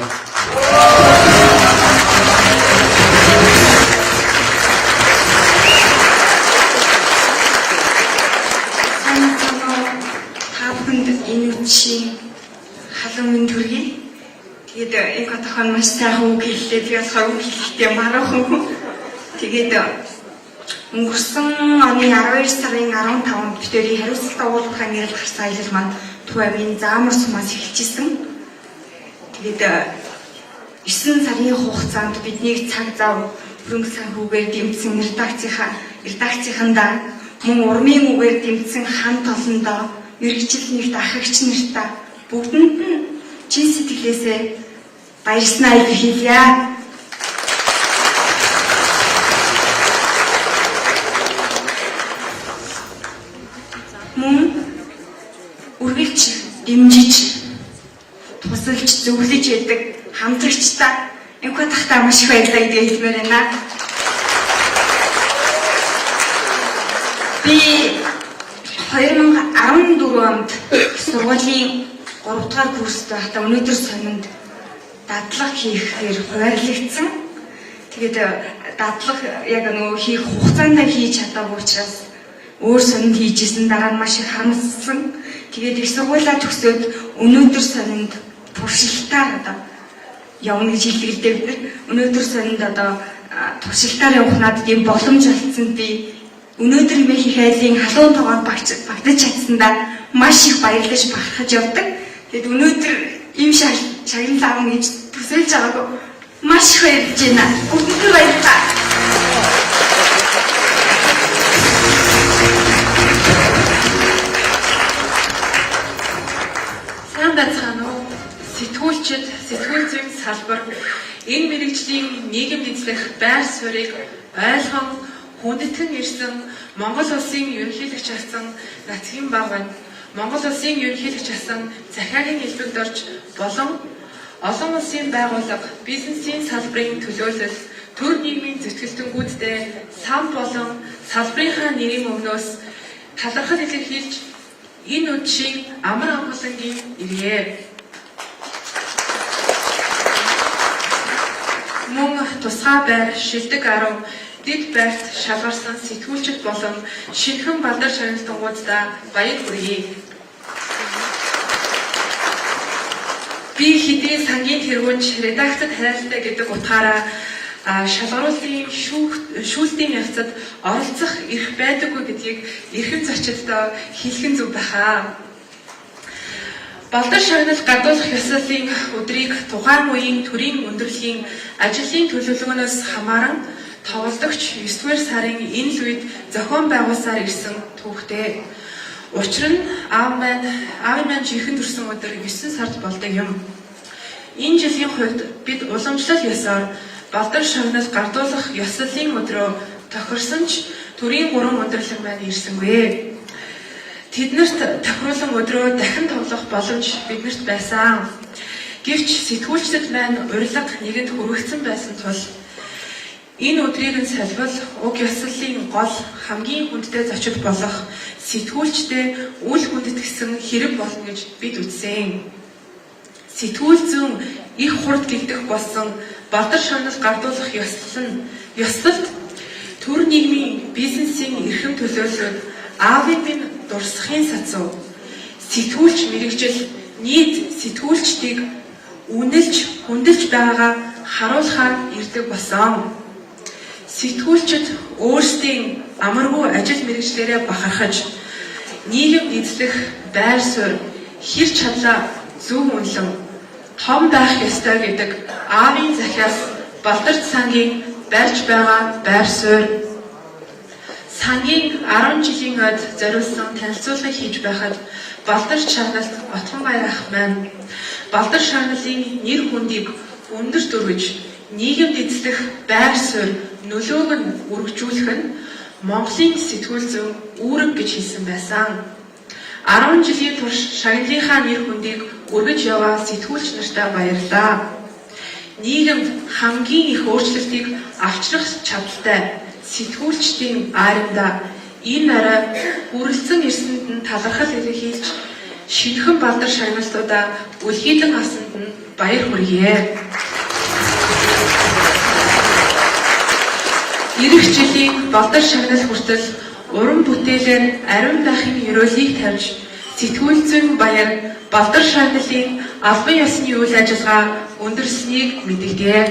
Чи халуун минь төргий. Тэгээд энэ хотхон маш сайхан үг хэллээ. Би болохоор үг хэлэхдээ мараахан хүн. Тэгээд өнгөрсөн оны 12 сарын 15-нд битүүрийн хариуцлагатай уулзалтын нэрэл гарсан аялал маань Төв аймгийн Заамар сумаас эхэлжсэн. Тэгээд 9 сарын хугацаанд биднийг цаг зав хөрөнгө санхүүгээр дэмжсэн редакцийнхандаа мөн урмын үгээр дэмжсэн хан толондоо мэргэжил нэгт ахагч нартаа бүгдэнд нь чин сэтгэлээсээ баярснаа илэрхийлье. Мөн үргэлж дэмжиж тусалж зөвлөж яадаг хамтрагчдаа энэхүү тахтаа маш их баярлалаа гэж хэлмээр байна. Би 2014 онд сургуулийн 3 дугаар курст байхдаа өнөөдөр сонинд дадлага хийхээр хуваарлагдсан. Тэгээд дадлага яг нөгөө хийх хугацаанд хийж чадаагүй учраас өөр сонинд хийжсэн дараа нь маш их харамссан. Тэгээд их сургуулаа төгсөөд өнөөдөр сонинд туршилтаар одоо явна гэж хэлдэг л дээ. Өнөөдөр сонинд одоо туршилтаар явах надад юм боломж олгосон. Би өнөөдөр их айлын халуун тоогоор багтаж чадсандаа маш их баярлаж бахархаж явдаг. Тэгэд өнөөдөр ийм шагнал авах гэж төсөөлж байгааг маш их баярлж байна. Бүгдэнд баярлалаа. Сайн байцгаана уу? Сэтгүүлчид, сэтгүүл зүйн салбар энэ мэргэжлийн нийгэм эзлэх байр суурийг ойлгон хүндэтгэн ирсэн Монгол улсын ерөнхийлөгч асан Нацгийн баг байна. Монгол улсын ерөнхийлөгч асан захиагийн элбэгд орж болон олон улсын байгууллага, бизнесийн салбарын төлөөлөл, төр нийгмийн зэтгэлтэнгүүдтэй сан болон салбарынхаа нэрийн өмнөөс талархал илэрхийлж энэ үдшийг амар амгалангийн ирье. Мөн тусгай байр, шилдэг 10 дэд байрт шалгарсан сэтгүүлчид болон шинэхэн балдар шагналтангуудаа баяр хүргэе. Би хэдийн сангийн тэргүүнч редакцид хайртай гэдэг утгаараа шалгаруулалтын шүүлтийн явцад оролцох эрх байдаггүй гэдгийг эрхэм зочдтой хэлхэн зүг байхаа. Балдар шагнал гадуурх ёслолын өдрийг тухайн үеийн төрийн өндөрлөгийн ажлын төлөвлөгөөнөөс хамааран тоглогч 9-р сарын энэ л үед зохион байгуулсаар ирсэн түүхтэй. Учир нь аав маань жинхэнэ төрсөн өдөр 9 сард болдог юм. Энэ жилийн хувьд бид уламжлал ёсоор балдар шагнал гардуулах ёслолын өдрөө тохирсон ч төрийн 3 өндөрлөг маань ирсэнгүй. Тэднэрт тохируулан өдрөө дахин тоглох боломж биднэрт байсан. Гэвч сэтгүүлчдэд маань урилга нэгэнд хүрэгцэн байсан тул энэ өдрийг нь салбал уг ёслолын гол хамгийн хүндтэй зочид болох сэтгүүлчтэй үл хүндэтгсэн хэрэг болно гэж бид үзсэн. Сэтгүүл зүүн их хурд гэгдэх болсон балдар шагнал гардуулах ёслолд төр нийгмийн бизнесийн эрхэм төлөөллөд аавын минь дурсахын сацуу сэтгүүлч мэрэгжил нийт сэтгүүлчдийг үнэлж хүндэлж байгаагаа харуулахаар ирдэг болсон. Сэтгүүлчид өөрсдийн амаргүй ажил мэргэжлээрээ бахархаж нийгэм эзлэх байр суурь, хэр чадлаа зөв үнэлэн том байх ёстой гэдэг аавын захиас балдар сангийн барьж байгаа байр суурь. Сангийн 10 жилийн ойд зориулсан танилцуулгыг хийж байхад балдар шагналт Батганбаяр ах маань балдар шагналын нэр хүндийг өндөр дөрвиж нийгэмд эзлэх байр суурь нөлөөг нь үргэлжлүүлэх нь Монголын сэтгүүл зүйн үүрэг гэж хэлсэн байсан. 10 жилийн турш шагналынхаа нэр хүндийг өргөж яваа сэтгүүлч нартай баярлалаа. Нийгэмд хамгийн их өөрчлөлтийг авчрах чадaltaй сэтгүүлчдийн аримдаа энэ арай хүрэлцэн ирсэнд нь талархал илэрхийлж шинэхэн балдар шагналтуудаа үлгийдэн авсанд нь баяр хүргэе. Ирэх жилийн балдар шагнал хүртэл уран бүтээлээр ариун байхын ёроолыг тавьж сэтгүүл зүйн баяр балдар шагналын албан ёсны үйл ажиллагаа өндөрснийг мэдэгдэе.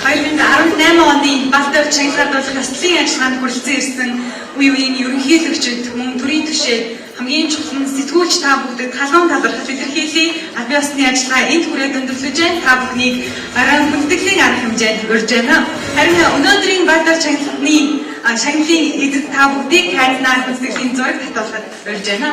2018 оны балдар шагналуулах ёслолын ажиллагаанд хүрэлцэн ирсэн үе үеийн ерөнхийлөгчид мөн төрийн түвшээ хамгийн чухал нь сэтгүүлч та бүгдэд халуун талархал илэрхийлье. Албан ёсны ажиллагаа энд хүрээд өндөрлөж байна. Та бүхнийг арай хүндэтглийн арга хэмжээнд урьж байна. Харин өнөөдрийн балдар шагналын эдэд та бүгдийг хайрнаар хүндэтглийн зураг татуулахад урьж байна.